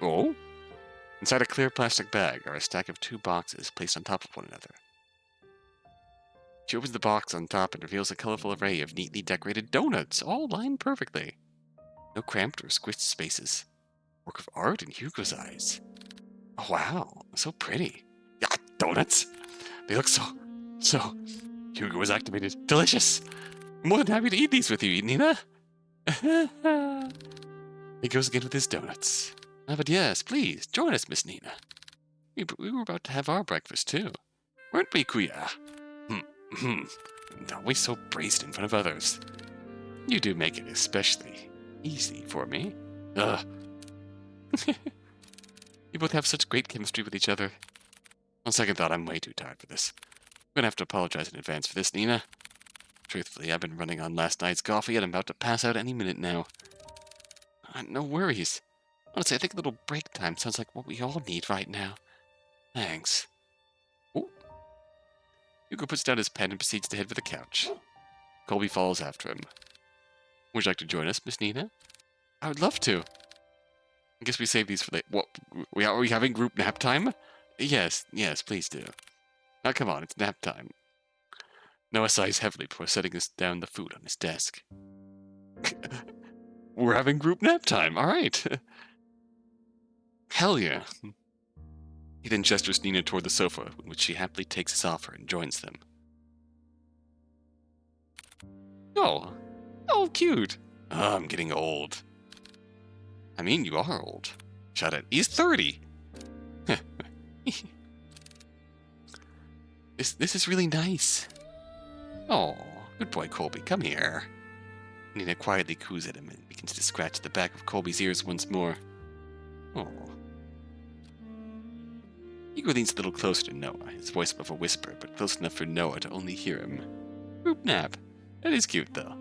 Speaker 1: Oh? Inside a clear plastic bag are a stack of 2 boxes placed on top of one another. She opens the box on top and reveals a colorful array of neatly decorated donuts, all lined perfectly. No cramped or squished spaces. Work of art in Hugo's eyes. Oh, wow, so pretty. Yeah, donuts! They look so... Hugo was activated. Delicious! I'm more than happy to eat these with you, Nina. He goes again with his donuts. But yes, please, join us, Miss Nina. We were about to have our breakfast, too. Weren't we, Kuya? Always so braced in front of others. You do make it especially easy for me. Ugh. You both have such great chemistry with each other. On second thought, I'm way too tired for this. I'm gonna have to apologize in advance for this, Nina. Truthfully, I've been running on last night's coffee and I'm about to pass out any minute now. No worries. Honestly, I think a little break time sounds like what we all need right now. Thanks. Ooh. Hugo puts down his pen and proceeds to head for the couch. Colby follows after him. Would you like to join us, Miss Nina? I would love to. I guess we save these for later. What? Are we having group nap time? Yes, please do. Now come on, it's nap time. Noah sighs heavily before setting down the food on his desk. We're having group nap time, alright. Hell yeah. He then gestures Nina toward the sofa, in which she happily takes his offer and joins them. Oh, cute. Oh, I'm getting old. I mean, you are old. Shut it. He's 30. This is really nice. Oh, good boy, Colby. Come here. Nina quietly coos at him and begins to scratch the back of Colby's ears once more. Oh. Hugo leans a little closer to Noah, his voice above a whisper, but close enough for Noah to only hear him. Group nap. That is cute, though.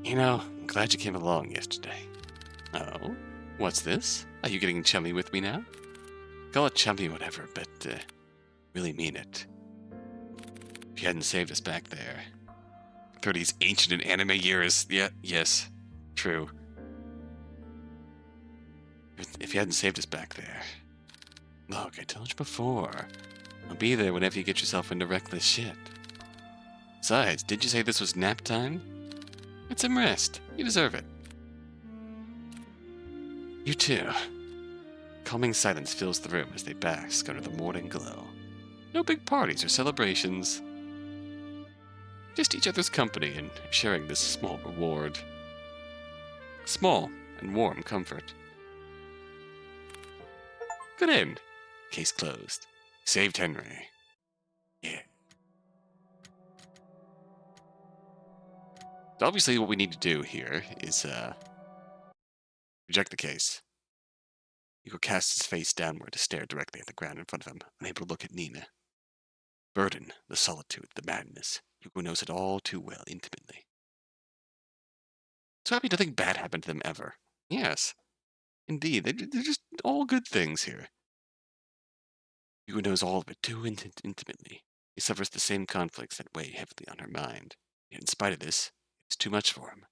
Speaker 1: You know, I'm glad you came along yesterday. Oh? What's this? Are you getting chummy with me now? Call it chummy whatever, but, really mean it. If you hadn't saved us back there. 30's ancient in anime years. Yeah, yes. True. If you hadn't saved us back there. Look, I told you before. I'll be there whenever you get yourself into reckless shit. Besides, did you say this was nap time? Get some rest. You deserve it. You too. Calming silence fills the room as they bask under the morning glow. No big parties or celebrations. Just each other's company and sharing this small reward. Small and warm comfort. Good end. Case closed. Saved Henry. Yeah. So obviously what we need to do here is Reject the case. Hugo casts his face downward to stare directly at the ground in front of him, unable to look at Nina. Burden, the solitude, the madness. Hugo knows it all too well, intimately. So happy nothing bad happened to them ever. Yes, indeed, they're just all good things here. Hugo knows all of it too intimately. He suffers the same conflicts that weigh heavily on her mind. Yet in spite of this, it's too much for him.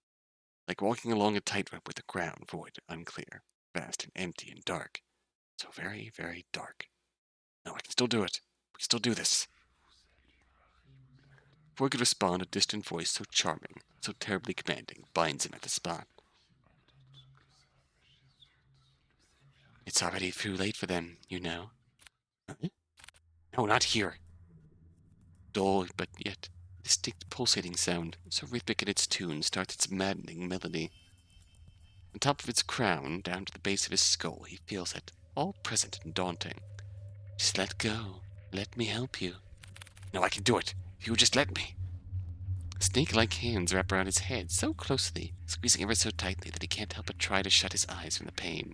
Speaker 1: Like walking along a tightrope with the ground void and unclear, vast and empty and dark. So very, very dark. No, I can still do it. We can still do this. Before he could respond, a distant voice so charming, so terribly commanding, binds him at the spot. It's already too late for them, you know. Huh? No, not here. Dull, but yet distinct pulsating sound, so rhythmic in its tune, starts its maddening melody. On top of its crown, down to the base of his skull, he feels it, all present and daunting. Just let go. Let me help you. No, I can do it. If you would just let me. Snake-like hands wrap around his head so closely, squeezing ever so tightly that he can't help but try to shut his eyes from the pain.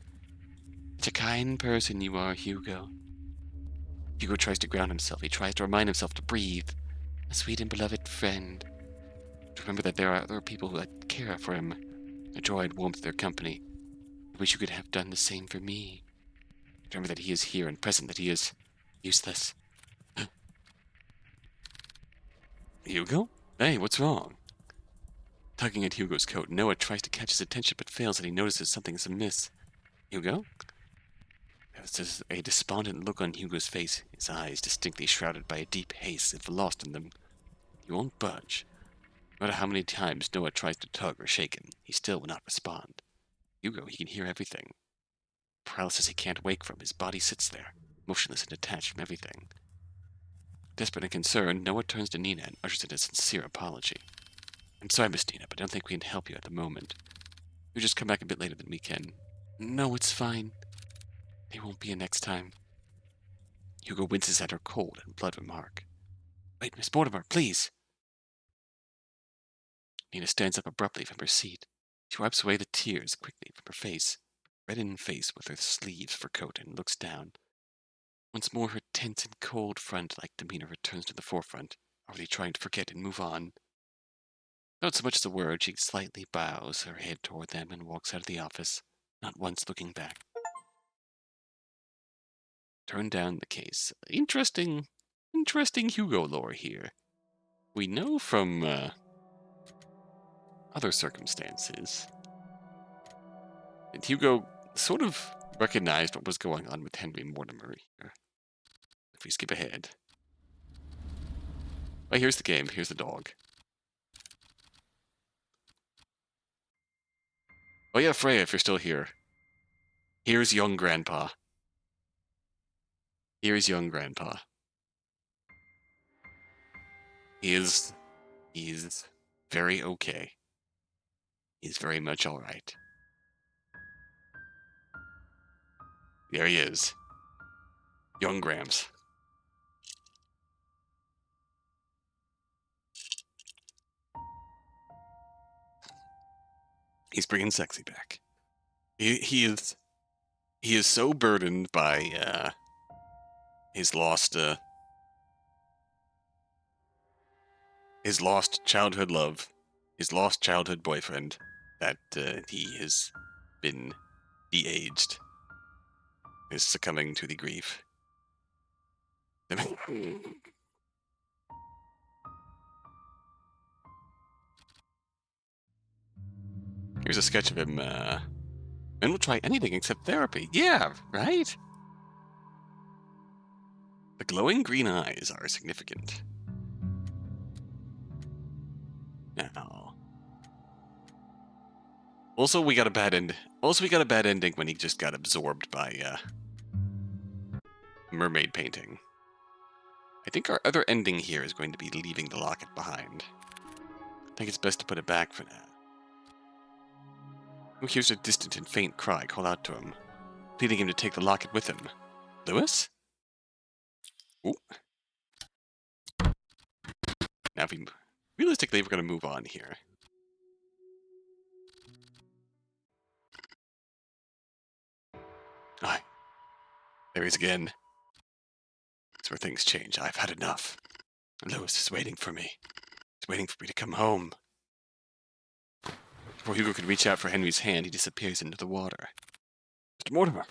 Speaker 1: Such a kind person you are, Hugo. Hugo tries to ground himself. He tries to remind himself to breathe. A sweet and beloved friend. To remember that there are other people that care for him. A joy and warmth of their company. I wish you could have done the same for me. To remember that he is here and present, that he is useless. Hugo? Hey, what's wrong? Tugging at Hugo's coat, Noah tries to catch his attention but fails and he notices something is amiss. Hugo? There's a despondent look on Hugo's face, his eyes distinctly shrouded by a deep haze as if lost in them. He won't budge. No matter how many times Noah tries to tug or shake him, he still will not respond. Hugo, he can hear everything. Paralysis he can't wake from, his body sits there, motionless and detached from everything. Desperate and concerned, Noah turns to Nina and ushers in a sincere apology. I'm sorry, Miss Nina, but I don't think we can help you at the moment. You'll just come back a bit later than we can. No, it's fine. They won't be in next time. Hugo winces at her cold and blood remark. Wait, Miss Mortimer, please. Nina stands up abruptly from her seat. She wipes away the tears quickly from her face, reddened face with her sleeves for coat, and looks down. Once more her tense and cold front-like demeanor returns to the forefront, already trying to forget and move on. Not so much as a word, she slightly bows her head toward them and walks out of the office, not once looking back. Turn down the case. Interesting Hugo lore here. We know from other circumstances that Hugo sort of recognized what was going on with Henry Mortimer here. If we skip ahead. Well, here's the game. Here's the dog. Oh yeah, Freya, if you're still here. Here's young Grandpa. Here's young Grandpa. He's very okay. He's very much alright. There he is. Young Grams. He's bringing sexy back. He is so burdened by his lost childhood love, his lost childhood boyfriend, that he has been de-aged, is succumbing to the grief. Here's a sketch of him. Men will try anything except therapy. Yeah, right? The glowing green eyes are significant. Now, also we got a bad end. Also, we got a bad ending when he just got absorbed by mermaid painting. I think our other ending here is going to be leaving the locket behind. I think it's best to put it back for now. Who hears a distant and faint cry call out to him, pleading him to take the locket with him? Lewis? Ooh. Now, if we realistically, we're going to move on here. There he is again. That's where things change. I've had enough. Lewis is waiting for me. He's waiting for me to come home. Before Hugo could reach out for Henry's hand, he disappears into the water. Mr. Mortimer!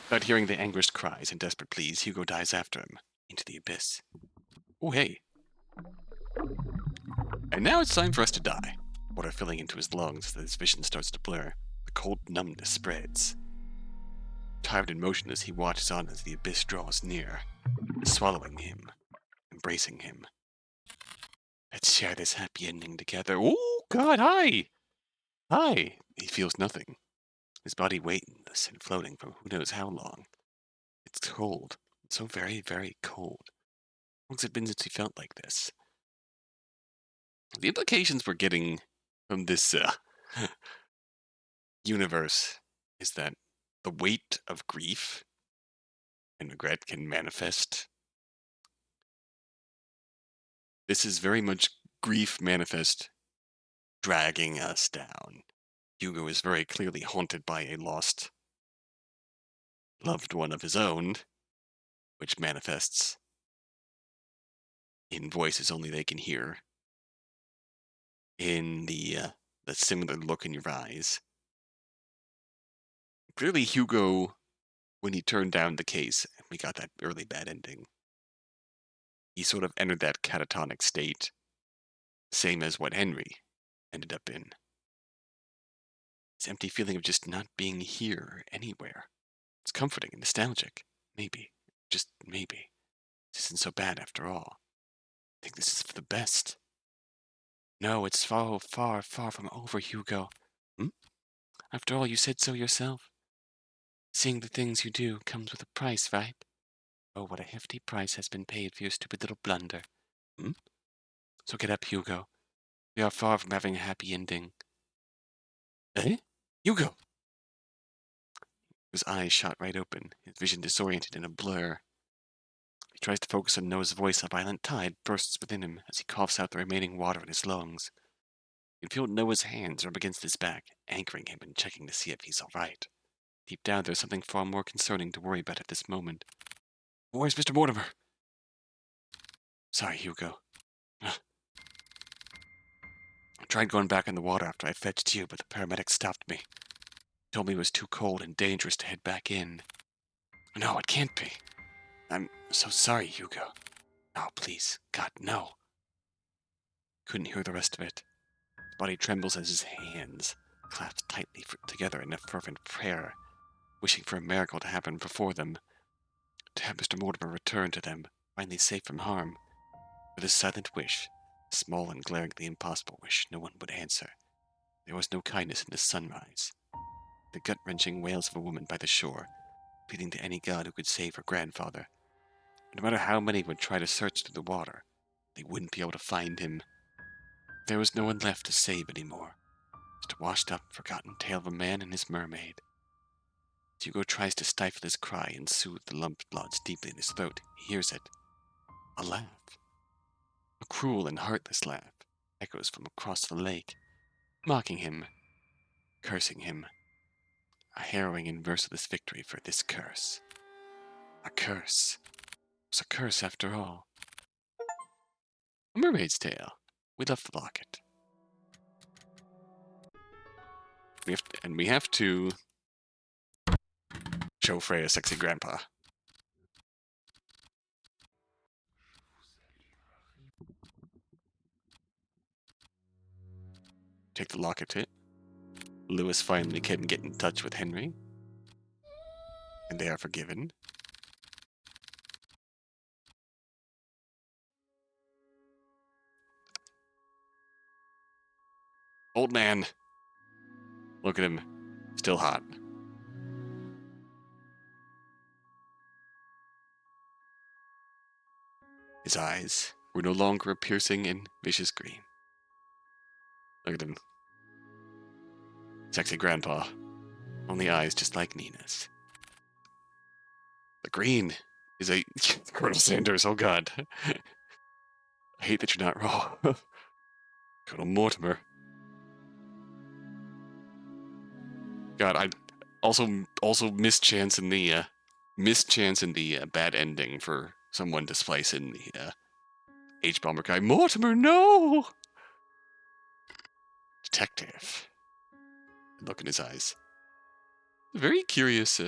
Speaker 1: Without hearing the anguished cries and desperate pleas, Hugo dives after him, into the abyss. Oh, hey. And now it's time for us to die. Water filling into his lungs as his vision starts to blur. The cold numbness spreads. Tired and motionless, he watches on as the abyss draws near, swallowing him, embracing him. Let's share this happy ending together. Oh, God, hi! Hi! He feels nothing. His body weightless and floating for who knows how long. It's cold. So very, very cold. How long has it been since he felt like this? The implications we're getting from this universe is that the weight of grief and regret can manifest. This is very much grief manifest dragging us down. Hugo is very clearly haunted by a lost loved one of his own, which manifests in voices only they can hear, in the similar look in your eyes. Clearly, Hugo, when he turned down the case, and we got that early bad ending, he sort of entered that catatonic state, same as what Henry ended up in. This empty feeling of just not being here anywhere. It's comforting and nostalgic. Maybe. Just maybe. This isn't so bad after all. I think this is for the best. No, it's far, far, far from over, Hugo. After all, you said so yourself. Seeing the things you do comes with a price, right? Oh, what a hefty price has been paid for your stupid little blunder. So get up, Hugo. We are far from having a happy ending. Eh? Hugo! His eyes shot right open, his vision disoriented in a blur. He tries to focus on Noah's voice. A violent tide bursts within him as he coughs out the remaining water in his lungs. You can feel Noah's hands rub against his back, anchoring him and checking to see if he's all right. Deep down, there's something far more concerning to worry about at this moment. Where's Mr. Mortimer? Sorry, Hugo. I tried going back in the water after I fetched you, but the paramedic stopped me. He told me it was too cold and dangerous to head back in. No, it can't be. I'm so sorry, Hugo. No, please. God, no. Couldn't hear the rest of it. His body trembles as his hands clasp tightly together in a fervent prayer, wishing for a miracle to happen before them, to have Mr. Mortimer return to them, finally safe from harm. For this silent wish, small and glaringly impossible wish, no one would answer. There was no kindness in this sunrise. The gut-wrenching wails of a woman by the shore, pleading to any god who could save her grandfather. No matter how many would try to search through the water, they wouldn't be able to find him. There was no one left to save anymore. Just a washed-up, forgotten tale of a man and his mermaid. As Hugo tries to stifle his cry and soothe the lump that lodged deeply in his throat, he hears it. A laugh. A cruel and heartless laugh echoes from across the lake, mocking him, cursing him. A harrowing and merciless victory for this curse. A curse. It was a curse after all. A mermaid's tale. We left the locket. We have to show Freya sexy grandpa. Take the locket hit. Lewis finally can get in touch with Henry. And they are forgiven. Old man. Look at him. Still hot. His eyes were no longer a piercing and vicious green. Look at him. Sexy grandpa. Only eyes just like Nina's. The green is a... Colonel Sanders, oh god. I hate that you're not wrong. Colonel Mortimer. God, I also mischance in the mischance and the bad ending for someone to splice in the H-bomber guy. Mortimer, no! Detective. Look in his eyes. Very curious,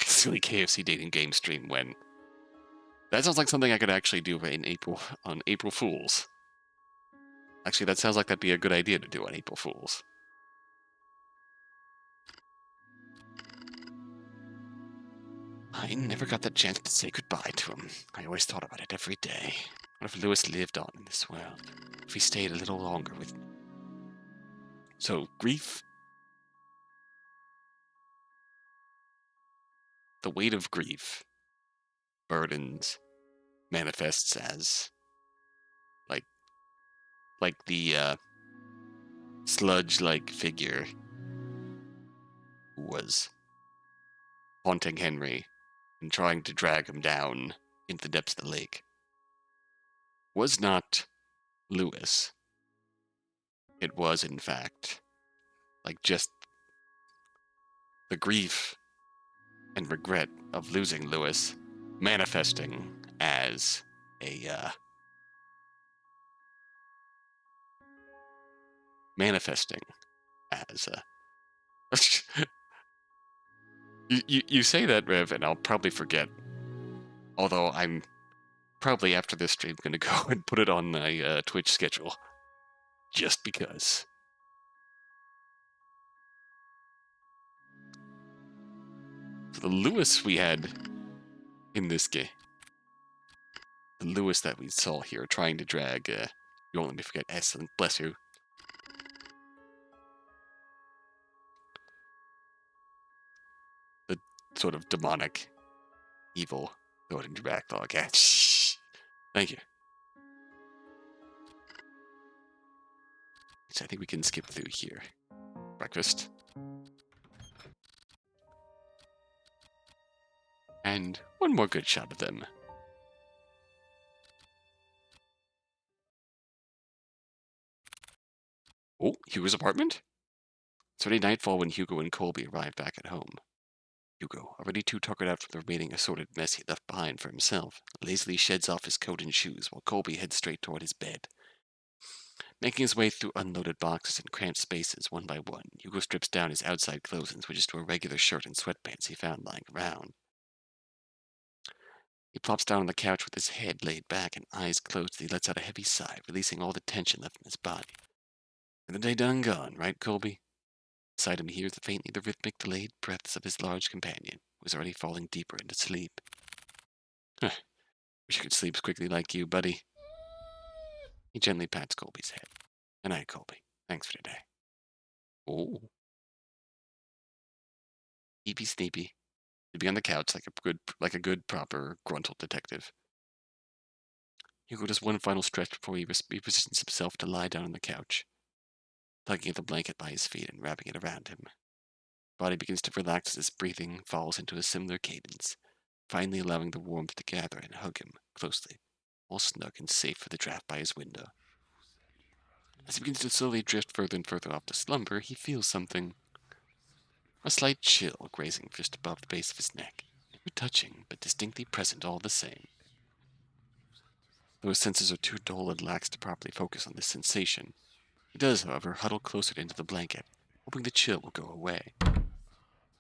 Speaker 1: silly KFC dating game stream when. That sounds like something I could actually do in April on April Fools. Actually, that sounds like that'd be a good idea to do on April Fools. I never got the chance to say goodbye to him. I always thought about it every day. What if Lewis lived on in this world? If he stayed a little longer with me? So, grief. The weight of grief burdens, manifests as like the sludge-like figure who was haunting Henry and trying to drag him down into the depths of the lake was not Lewis. It was, in fact, like just the grief and regret of losing Lewis manifesting as a you say that, Rev, and I'll probably forget. Although I'm probably after this stream going to go and put it on my Twitch schedule. Just because. So the Lewis we had in this game, the Lewis that we saw here trying to drag, you won't let me forget, excellent, bless you. The sort of demonic, evil, throw it in your backlog. Thank you. So I think we can skip through here. Breakfast. And one more good shot of them. Oh, Hugo's apartment? It's already nightfall when Hugo and Colby arrive back at home. Hugo, already too tuckered out from the remaining assorted mess he left behind for himself, lazily sheds off his coat and shoes while Colby heads straight toward his bed. Making his way through unloaded boxes and cramped spaces one by one, Hugo strips down his outside clothes and switches to a regular shirt and sweatpants he found lying around. He plops down on the couch with his head laid back and eyes closed as he lets out a heavy sigh, releasing all the tension left in his body. And the day done gone, right, Colby? Beside him he hears faintly the rhythmic, delayed breaths of his large companion, who is already falling deeper into sleep. Huh. Wish I could sleep as quickly like you, buddy. He gently pats Colby's head. Good night, Colby. Thanks for today. Oh. Sleepy, sleepy. He'd be on the couch like a good, proper gruntled detective. Hugo does one final stretch before he repositions himself to lie down on the couch, tugging at the blanket by his feet and wrapping it around him. His body begins to relax as his breathing falls into a similar cadence, finally allowing the warmth to gather and hug him closely, all snug and safe for the draft by his window. As he begins to slowly drift further and further off to slumber, he feels something. A slight chill grazing just above the base of his neck, never touching, but distinctly present all the same. Though his senses are too dull and lax to properly focus on this sensation, he does, however, huddle closer into the blanket, hoping the chill will go away.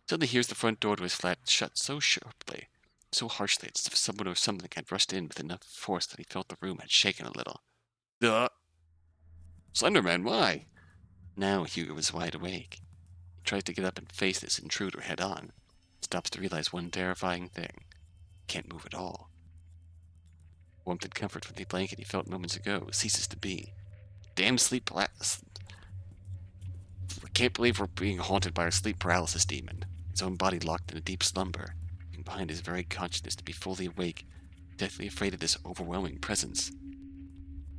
Speaker 1: Suddenly he hears the front door to his flat shut so sharply, so harshly, as if someone or something had rushed in with enough force that he felt the room had shaken a little. Slenderman, why? Now Hugo is wide awake. He tries to get up and face this intruder head on. Stops to realize one terrifying thing. He can't move at all. Warmth and comfort from the blanket he felt moments ago ceases to be. Damn sleep paralysis. I can't believe we're being haunted by our sleep paralysis demon. His own body locked in a deep slumber, leaving behind his very consciousness to be fully awake, deathly afraid of this overwhelming presence.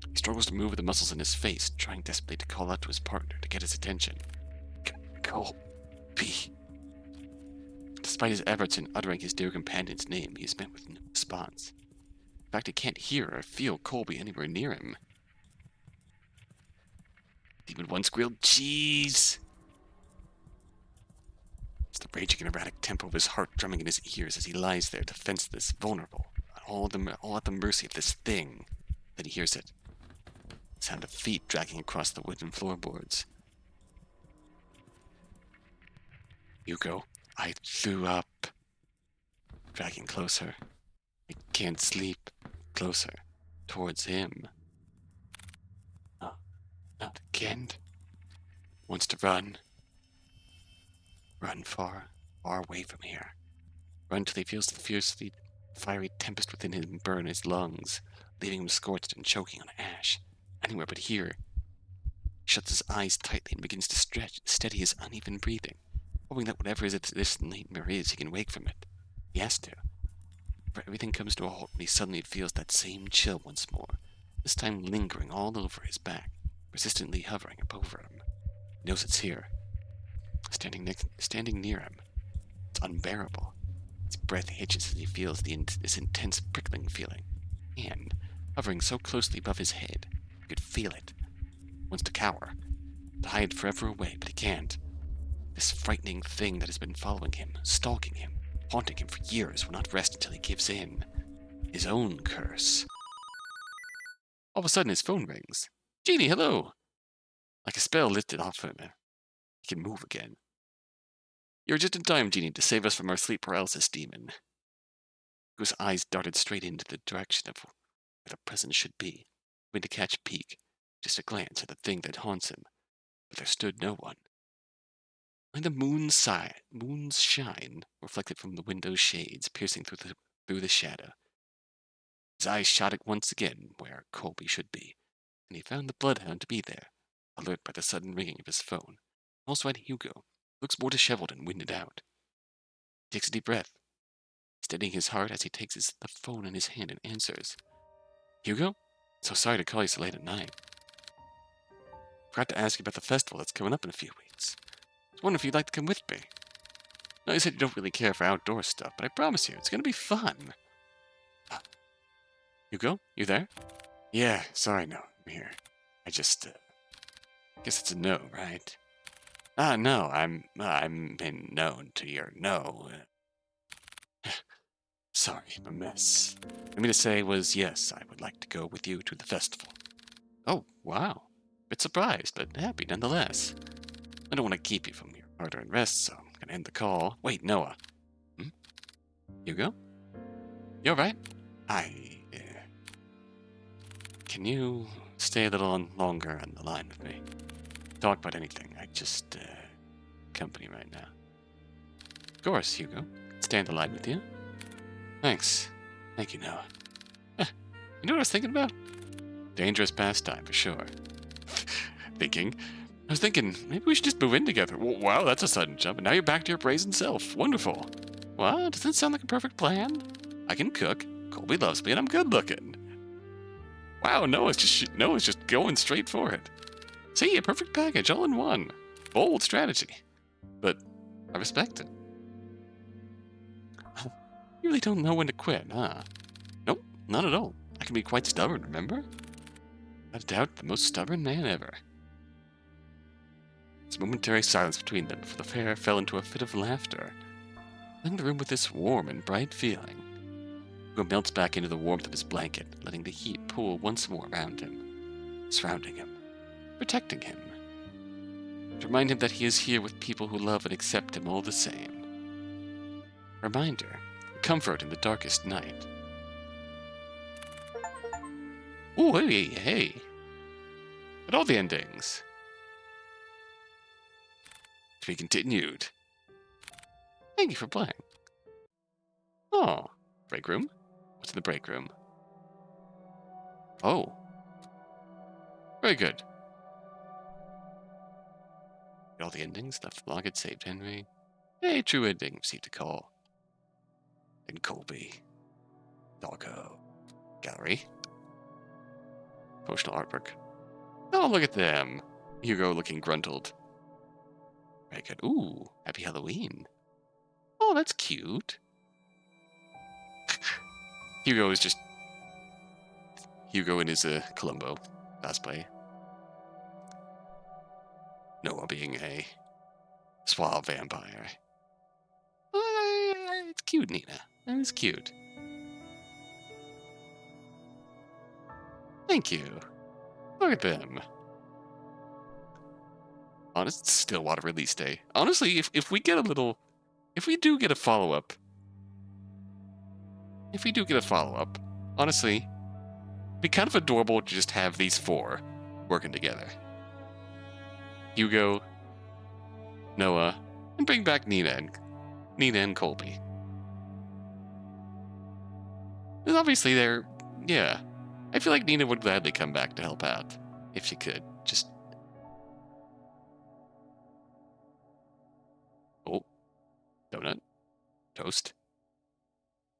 Speaker 1: He struggles to move with the muscles in his face, trying desperately to call out to his partner to get his attention. Colby. Despite his efforts in uttering his dear companion's name, he is met with no response. In fact, he can't hear or feel Colby anywhere near him. Demon 1 squealed, "Cheese!" It's the raging and erratic tempo of his heart drumming in his ears as he lies there defenseless, vulnerable, all at the mercy of this thing. Then he hears it. The sound of feet dragging across the wooden floorboards. Hugo, I threw up. Dragging closer. I can't sleep. Closer. Towards him. No, not again. Wants to run. Run far, far away from here. Run till he feels the fiercely fiery tempest within him burn his lungs, leaving him scorched and choking on ash. Anywhere but here. He shuts his eyes tightly and begins to steady his uneven breathing, hoping that whatever this nightmare is, he can wake from it. He has to. For everything comes to a halt when he suddenly feels that same chill once more, this time lingering all over his back, persistently hovering over him. He knows it's here. Standing near him. It's unbearable. His breath hitches as he feels this intense prickling feeling. And, hovering so closely above his head, he could feel it. He wants to cower, to hide forever away, but he can't. This frightening thing that has been following him, stalking him, haunting him for years will not rest until he gives in. His own curse. All of a sudden his phone rings. Genie, hello! Like a spell lifted off him. He can move again. You're just in time, Genie, to save us from our sleep paralysis demon. Hugo's eyes darted straight into the direction of where the present should be, hoping to catch a peek, just a glance at the thing that haunts him. But there stood no one. Only the moon's shine reflected from the window's shades, piercing through the shadow. His eyes shot at once again where Colby should be, and he found the bloodhound to be there, alert by the sudden ringing of his phone. Also at Hugo, looks more disheveled and winded out. He takes a deep breath, steadying his heart as he takes the phone in his hand and answers. Hugo? So sorry to call you so late at night. Forgot to ask you about the festival that's coming up in a few weeks. I was wondering if you'd like to come with me. No, you said you don't really care for outdoor stuff, but I promise you, it's going to be fun. Hugo, you there? Yeah, sorry, no, I'm here. I just, guess it's a no, right? No, I'm been known to your no. Sorry, I'm a mess. What I mean to say was, yes, I would like to go with you to the festival. Oh, wow. Bit surprised, but happy nonetheless. I don't want to keep you from your hard-earned rest, so I'm gonna end the call. Wait, Noah. Hugo? You alright? Can you stay a little longer on the line with me? Talk about anything. I just, company right now. Of course, Hugo. Stay on the line with you. Thanks. Thank you, Noah. You know what I was thinking about? Dangerous pastime, for sure. I was thinking, maybe we should just move in together. Wow, that's a sudden jump, and now you're back to your brazen self. Wonderful. Well, doesn't it sound like a perfect plan? I can cook, Colby loves me, and I'm good looking. Wow, Noah's just going straight for it. See, a perfect package, all in one. Bold strategy. But I respect it. You really don't know when to quit, huh? Nope, not at all. I can be quite stubborn, remember? Without a doubt, the most stubborn man ever. There's a momentary silence between them before the pair fell into a fit of laughter, filling the room with this warm and bright feeling. Hugo melts back into the warmth of his blanket, letting the heat pool once more around him, surrounding him, protecting him, to remind him that he is here with people who love and accept him all the same. A reminder, a comfort in the darkest night. Ooh, hey. At all the endings. To be continued. Thank you for playing. Oh, break room? What's in the break room? Oh. Very good. At all the endings, left the logget, saved Henry. Hey, true ending, received a call. And Colby. Doggo. Gallery. Potional artwork. Oh, look at them. Hugo looking gruntled. Very good. Ooh, happy Halloween. Oh, that's cute. Hugo is just Hugo in his Columbo cosplay. Noah being a suave vampire. cute, Nina. That was cute. Thank you. Look at them. Honest, Stillwater release day. Honestly, if we get a little... If we do get a follow-up... honestly, it'd be kind of adorable to just have these four working together. Hugo, Noah, and bring back Nina and Colby. And obviously they're... Yeah. I feel like Nina would gladly come back to help out. If she could. Just... Oh. Donut. Toast.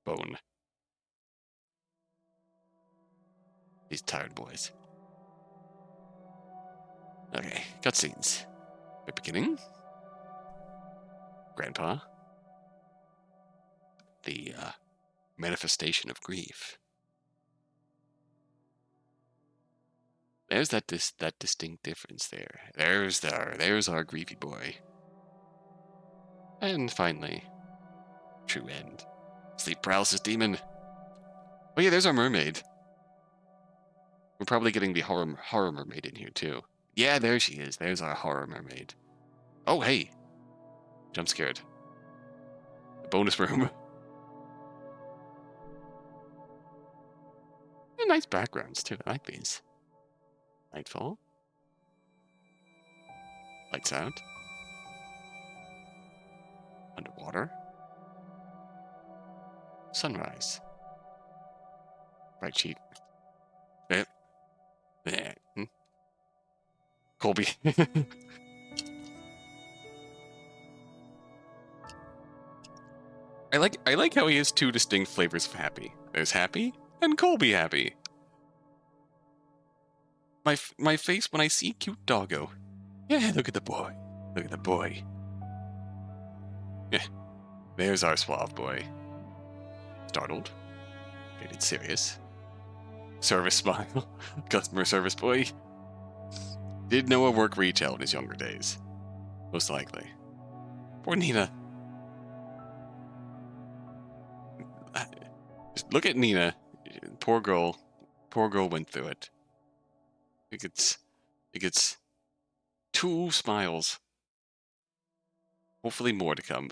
Speaker 1: Bone. These tired boys. Okay, cutscenes. The beginning. Grandpa. The manifestation of grief. There's that distinct difference there. There's our griefy boy. And finally, true end. Sleep paralysis demon. Oh yeah, there's our mermaid. We're probably getting the horror mermaid in here too. Yeah, there she is. There's our horror mermaid. Oh hey, jump scared. The bonus room. And nice backgrounds too. I like these. Nightfall. Lights out. Underwater. Sunrise. Right cheek. Colby. I like how he has two distinct flavors of happy. There's happy and Colby happy. My face when I see cute doggo. Yeah, look at the boy. Look at the boy. Yeah, there's our suave boy. Startled. Faded serious. Service smile. Customer service boy. Did Noah work retail in his younger days? Most likely. Poor Nina. Just look at Nina. Poor girl. Poor girl went through it. It gets 2 smiles. Hopefully more to come.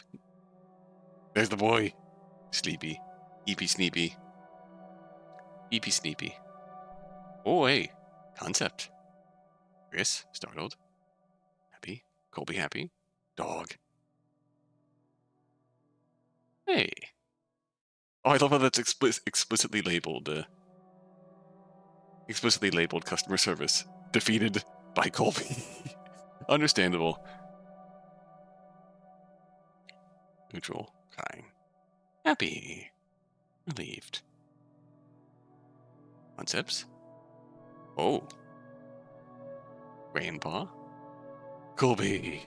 Speaker 1: There's the boy. Sleepy. Eepy Sneepy. Eepy Sneepy. Oh, hey. Concept. Chris, startled. Happy. Colby happy. Dog. Hey. Oh, I love how that's explicitly labeled. Explicitly labeled customer service. Defeated by Colby. Understandable. Neutral. Crying. Happy. Relieved. Concepts. Oh. Grandpa. Colby.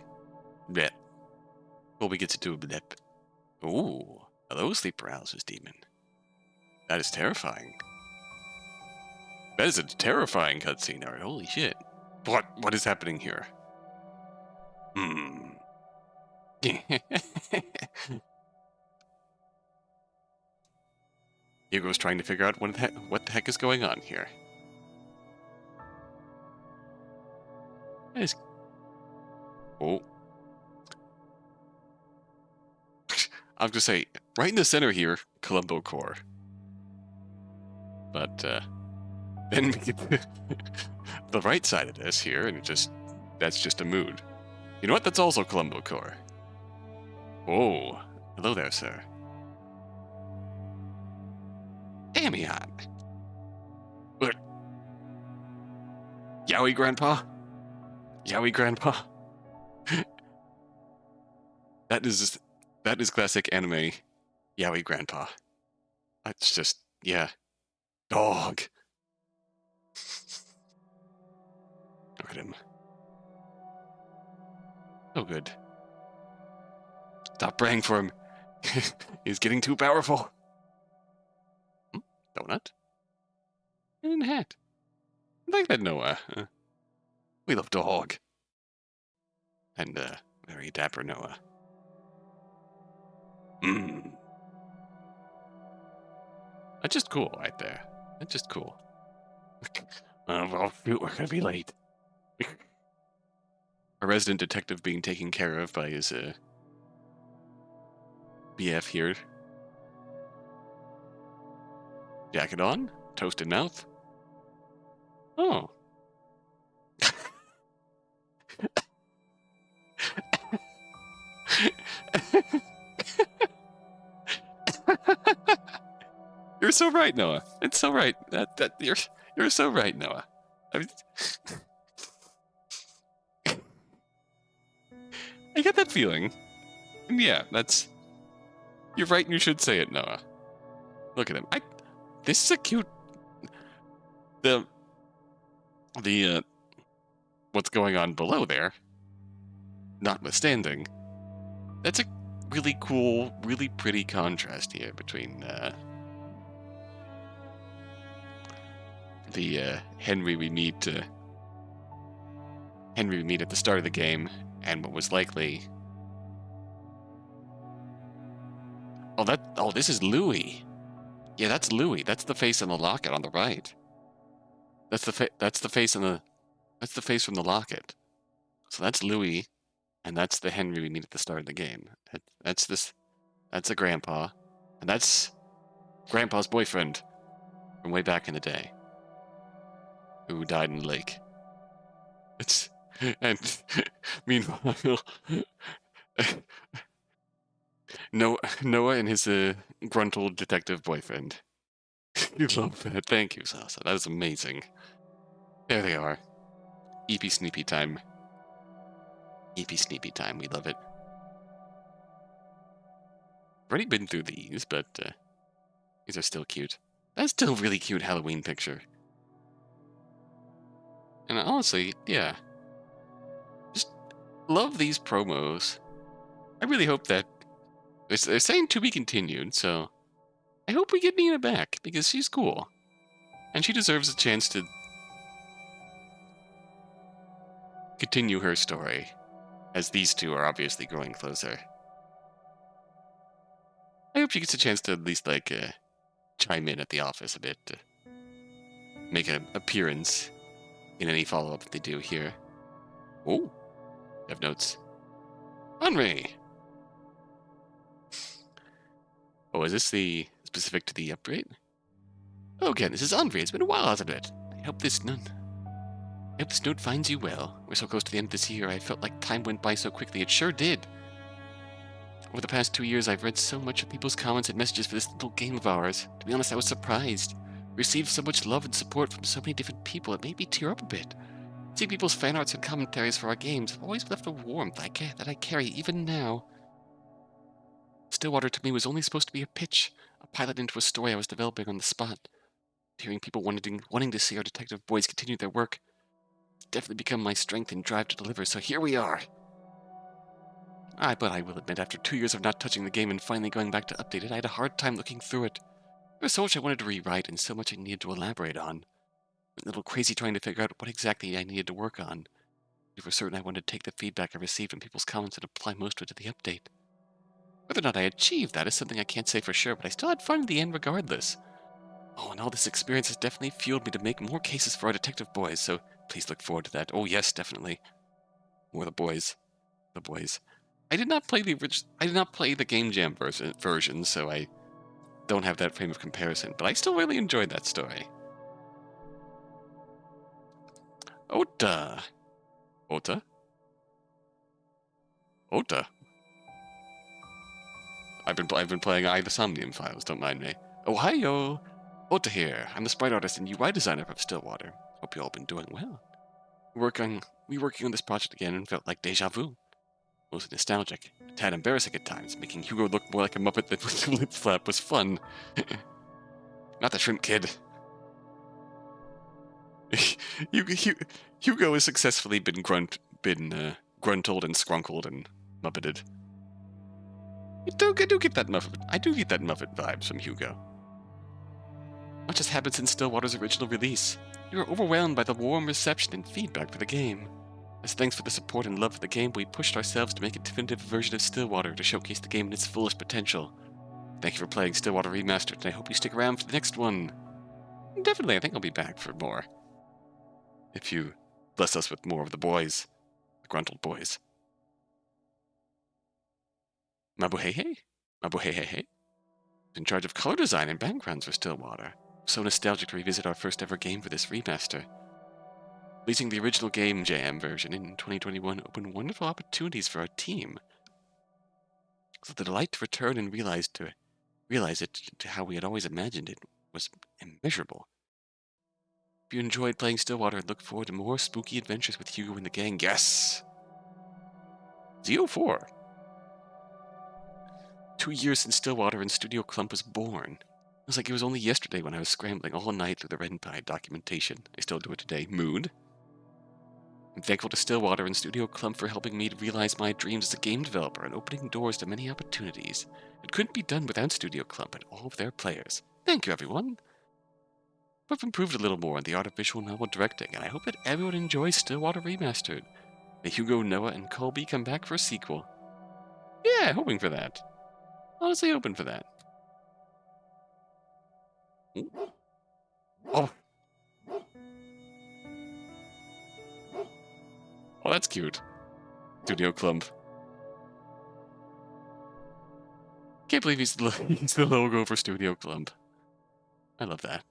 Speaker 1: Blep. Colby gets into a blep. Ooh. Hello, sleep paralysis demon. That is terrifying. That is a terrifying cutscene, alright. Holy shit. What is happening here? Hugo's trying to figure out what the heck is going on here. Oh. I was gonna say, right in the center here, Columbo core. But, then we get the right side of this here, and that's just a mood. You know what? That's also Columbo core. Oh, hello there, sir. Damien. What? Yowie, Grandpa? Yowie, Grandpa? That is classic anime Yowie, Grandpa. That's just, yeah. Dog. Look at him. So good. Stop praying for him. He's getting too powerful. Donut? And hat. I like that, Noah. We love dog. And, very dapper Noah. That's just cool right there. That's just cool. Well, shoot, we're gonna be late. A resident detective being taken care of by his BF here. Jacket on, toasted mouth. Oh. You're so right, Noah. It's so right. You're so right, Noah. I mean, I get that feeling. And yeah, you're right, and you should say it, Noah. Look at him. This is a cute. The what's going on below there, notwithstanding, that's a really cool, really pretty contrast here between the Henry we meet at the start of the game and what was likely. Oh, this is Louis. Yeah, that's Louis. That's the face on the locket on the right. That's the face on the. That's the face from the locket. So that's Louis, and that's the Henry we meet at the start of the game. That's a grandpa, and that's grandpa's boyfriend from way back in the day, who died in the lake. And meanwhile, Noah and his gruntled detective boyfriend. You love that. Thank you, Sasa. That is amazing. There they are. EP Sneepy time. EP Sneepy time. We love it. Already been through these, but these are still cute. That's still a really cute Halloween picture. And honestly, yeah. Just love these promos. I really hope that they're saying to be continued, so I hope we get Nina back, because she's cool. And she deserves a chance to continue her story, as these two are obviously growing closer. I hope she gets a chance to at least, like, chime in at the office a bit, to make an appearance in any follow-up that they do here. Oh, I have notes. Henry! Oh, is this the specific to the upgrade? Oh, again, this is Andre. It's been a while, hasn't it? I hope this note finds you well. We're so close to the end of this year, I felt like time went by so quickly. It sure did. Over the past 2 years, I've read so much of people's comments and messages for this little game of ours. To be honest, I was surprised. Received so much love and support from so many different people, it made me tear up a bit. Seeing people's fan arts and commentaries for our games have always left a warmth that I carry even now. Stillwater to me was only supposed to be a pitch, a pilot into a story I was developing on the spot. Hearing people wanting to see our detective boys continue their work, it's definitely become my strength and drive to deliver, so here we are. But I will admit, after 2 years of not touching the game and finally going back to update it, I had a hard time looking through it. There was so much I wanted to rewrite and so much I needed to elaborate on. A little crazy trying to figure out what exactly I needed to work on. For certain I wanted to take the feedback I received from people's comments and apply most of it to the update. Whether or not I achieved that is something I can't say for sure, but I still had fun in the end regardless. Oh, and all this experience has definitely fueled me to make more cases for our detective boys, so please look forward to that. Oh yes, definitely. More the boys. The boys. I did not play the Game Jam version, so I don't have that frame of comparison, but I still really enjoyed that story. Ota. Ota? Ota? I've been playing The Somnium Files, don't mind me. Ohio! Ota here. I'm the sprite artist and UI designer of Stillwater. Hope you all been doing well. Working on this project again and felt like deja vu. Mostly nostalgic, a tad embarrassing at times, making Hugo look more like a Muppet than with the lip flap was fun. Not the shrimp kid. Hugo has successfully been gruntled and scrunkled and Muppeted. I do get that Muppet vibes from Hugo. Much has happened since Stillwater's original release. We were overwhelmed by the warm reception and feedback for the game. As thanks for the support and love for the game, we pushed ourselves to make a definitive version of Stillwater to showcase the game in its fullest potential. Thank you for playing Stillwater Remastered, and I hope you stick around for the next one. Definitely, I think I'll be back for more. If you bless us with more of the boys. The gruntled boys. 𝕊𝕠𝕠𝕒𝕒𝕒? 𝕊𝕠𝕒𝕒𝕒? In charge of color design and backgrounds for Stillwater. So nostalgic to revisit our first ever game for this remaster. Releasing the original Game Jam version in 2021 opened wonderful opportunities for our team. So the delight to return and realize it to how we had always imagined it was immeasurable. If you enjoyed playing Stillwater and look forward to more spooky adventures with Hugo and the gang, yes! 𝕤𝕤𝕣𝕒. 2 years since Stillwater and Studio Clump was born. It was like it was only yesterday when I was scrambling all night through the Ren'Py documentation. I still do it today. Mood. I'm thankful to Stillwater and Studio Clump for helping me to realize my dreams as a game developer and opening doors to many opportunities. It couldn't be done without Studio Clump and all of their players. Thank you, everyone. I've improved a little more in the art of visual novel directing, and I hope that everyone enjoys Stillwater Remastered. May Hugo, Noah, and Colby come back for a sequel. Yeah, hoping for that. Honestly hoping for that. Ooh. Oh. Oh, that's cute. Studio Clump. Can't believe he's the logo for Studio Clump. I love that.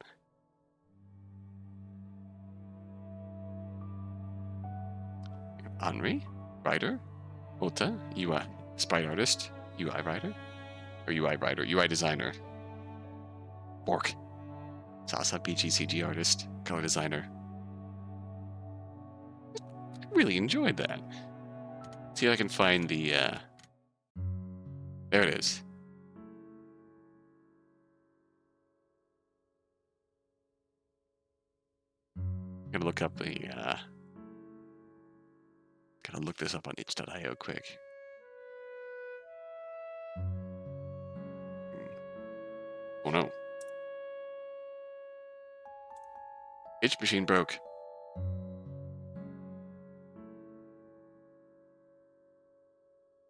Speaker 1: Henri, writer. Ota, UI, sprite artist, UI writer, or UI writer, UI designer. Bork, Sasa, BGCG artist, color designer. Really enjoyed that. See if I can find the, there it is. I'm gonna look up the, gotta look this up on itch.io quick. Oh no. Itch machine broke.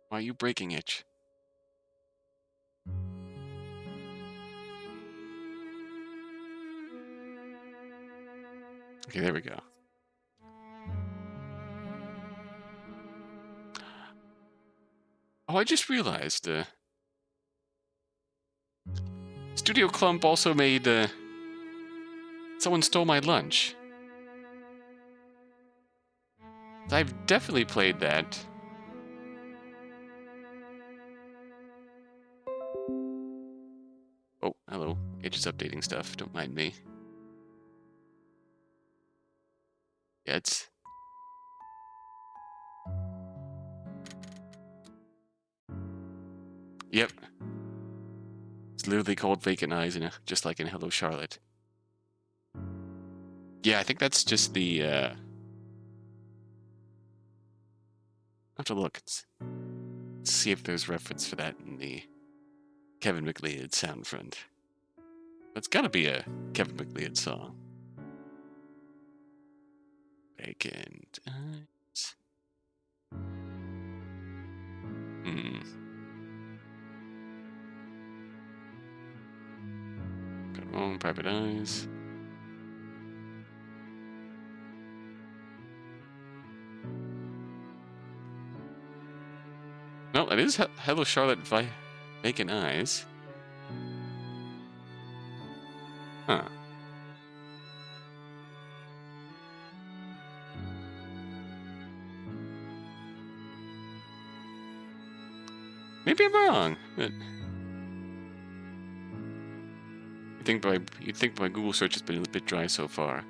Speaker 1: Why are you breaking Itch? Okay, there we go. Oh, I just realized, Studio Clump also made, Someone Stole My Lunch. I've definitely played that. Oh, hello. Itch is updating stuff. Don't mind me. Yeah, it's... Yep. It's literally called Vacant Eyes, just like in Hello Charlotte. Yeah, I think that's just the, I have to look. Let's see if there's reference for that in the Kevin MacLeod sound front. That's gotta be a Kevin MacLeod song. Vacant Eyes. Got it wrong, Private Eyes. No, it is Hello Charlotte Vacant Eyes. Huh. Maybe I'm wrong, but you'd think my Google search has been a bit dry so far.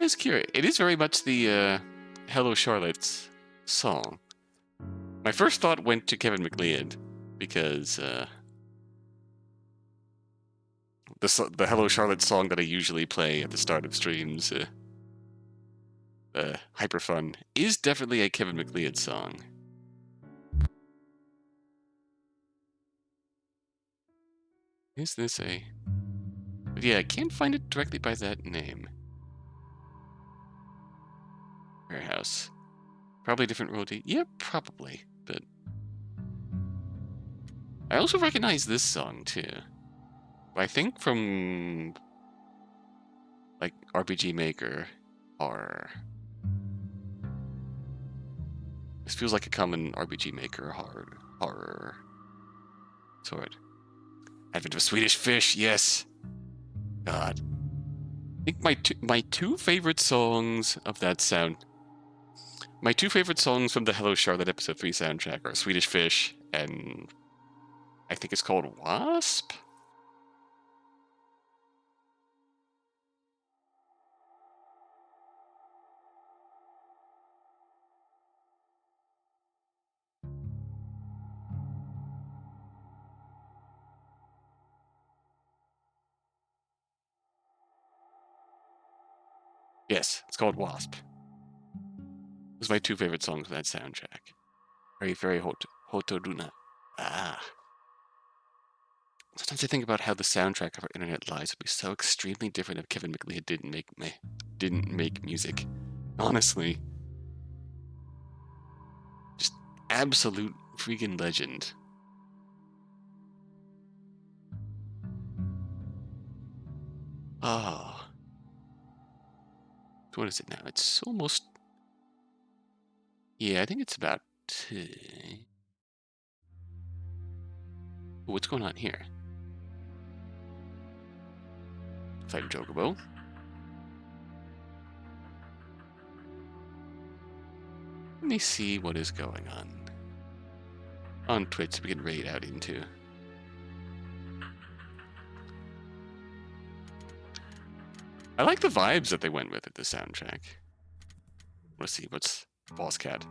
Speaker 1: It's curious. It is very much the Hello Charlotte's song. My first thought went to Kevin MacLeod because the Hello Charlotte song that I usually play at the start of streams, Hyper Fun, is definitely a Kevin MacLeod song. Is this a... But yeah, I can't find it directly by that name. Warehouse. Probably a different royalty. Yeah, probably, but... I also recognize this song, too. I think from, like, RPG Maker horror. This feels like a common RPG Maker horror sword. Advent of Swedish Fish, yes. God. I think my two favorite songs of that sound. My two favorite songs from the Hello Charlotte episode 3 soundtrack are Swedish Fish and I think it's called Wasp? Yes, it's called Wasp. Those are my two favorite songs from that soundtrack. Very, very Hotoduna. Ah. Sometimes I think about how the soundtrack of our internet lives would be so extremely different if Kevin MacLeod didn't make music. Honestly. Just absolute freaking legend. Oh. What is it now? It's almost... Yeah, I think it's about... What's going on here? Fight a Chocobo. Let me see what is going on Twitch so we can raid out into. I like the vibes that they went with at the soundtrack. Let's see, what's Boss Cat?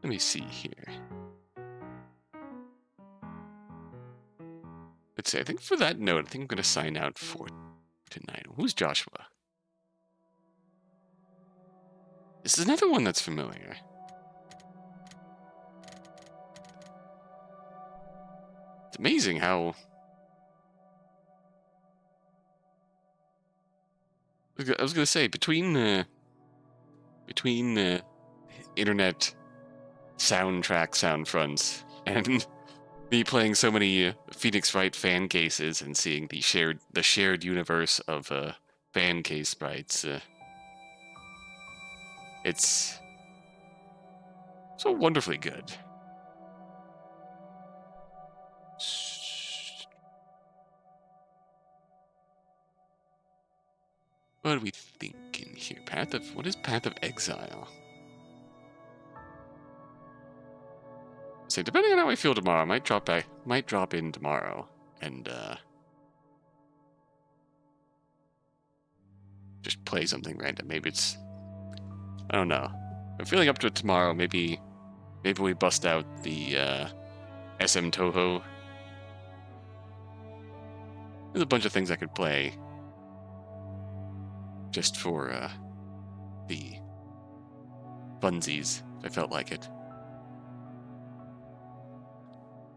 Speaker 1: Let me see here. Let's see, I think for that note, I think I'm going to sign out for tonight. Who's Joshua? This is another one that's familiar. It's amazing how... I was going to say, between internet soundtrack sound fronts and me playing so many Phoenix Wright fan cases and seeing the shared universe of fan case sprites, it's so wonderfully good. What are we thinking here? What is Path of Exile? So depending on how I feel tomorrow, I might drop in tomorrow and just play something random. Maybe it's, I don't know. I'm feeling up to it tomorrow. Maybe we bust out the SM Toho. There's a bunch of things I could play just for the funsies, if I felt like it.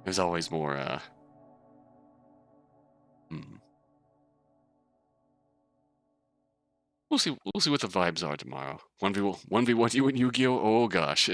Speaker 1: There's always more, We'll see what the vibes are tomorrow. 1v1 you and Yu-Gi-Oh! Oh gosh.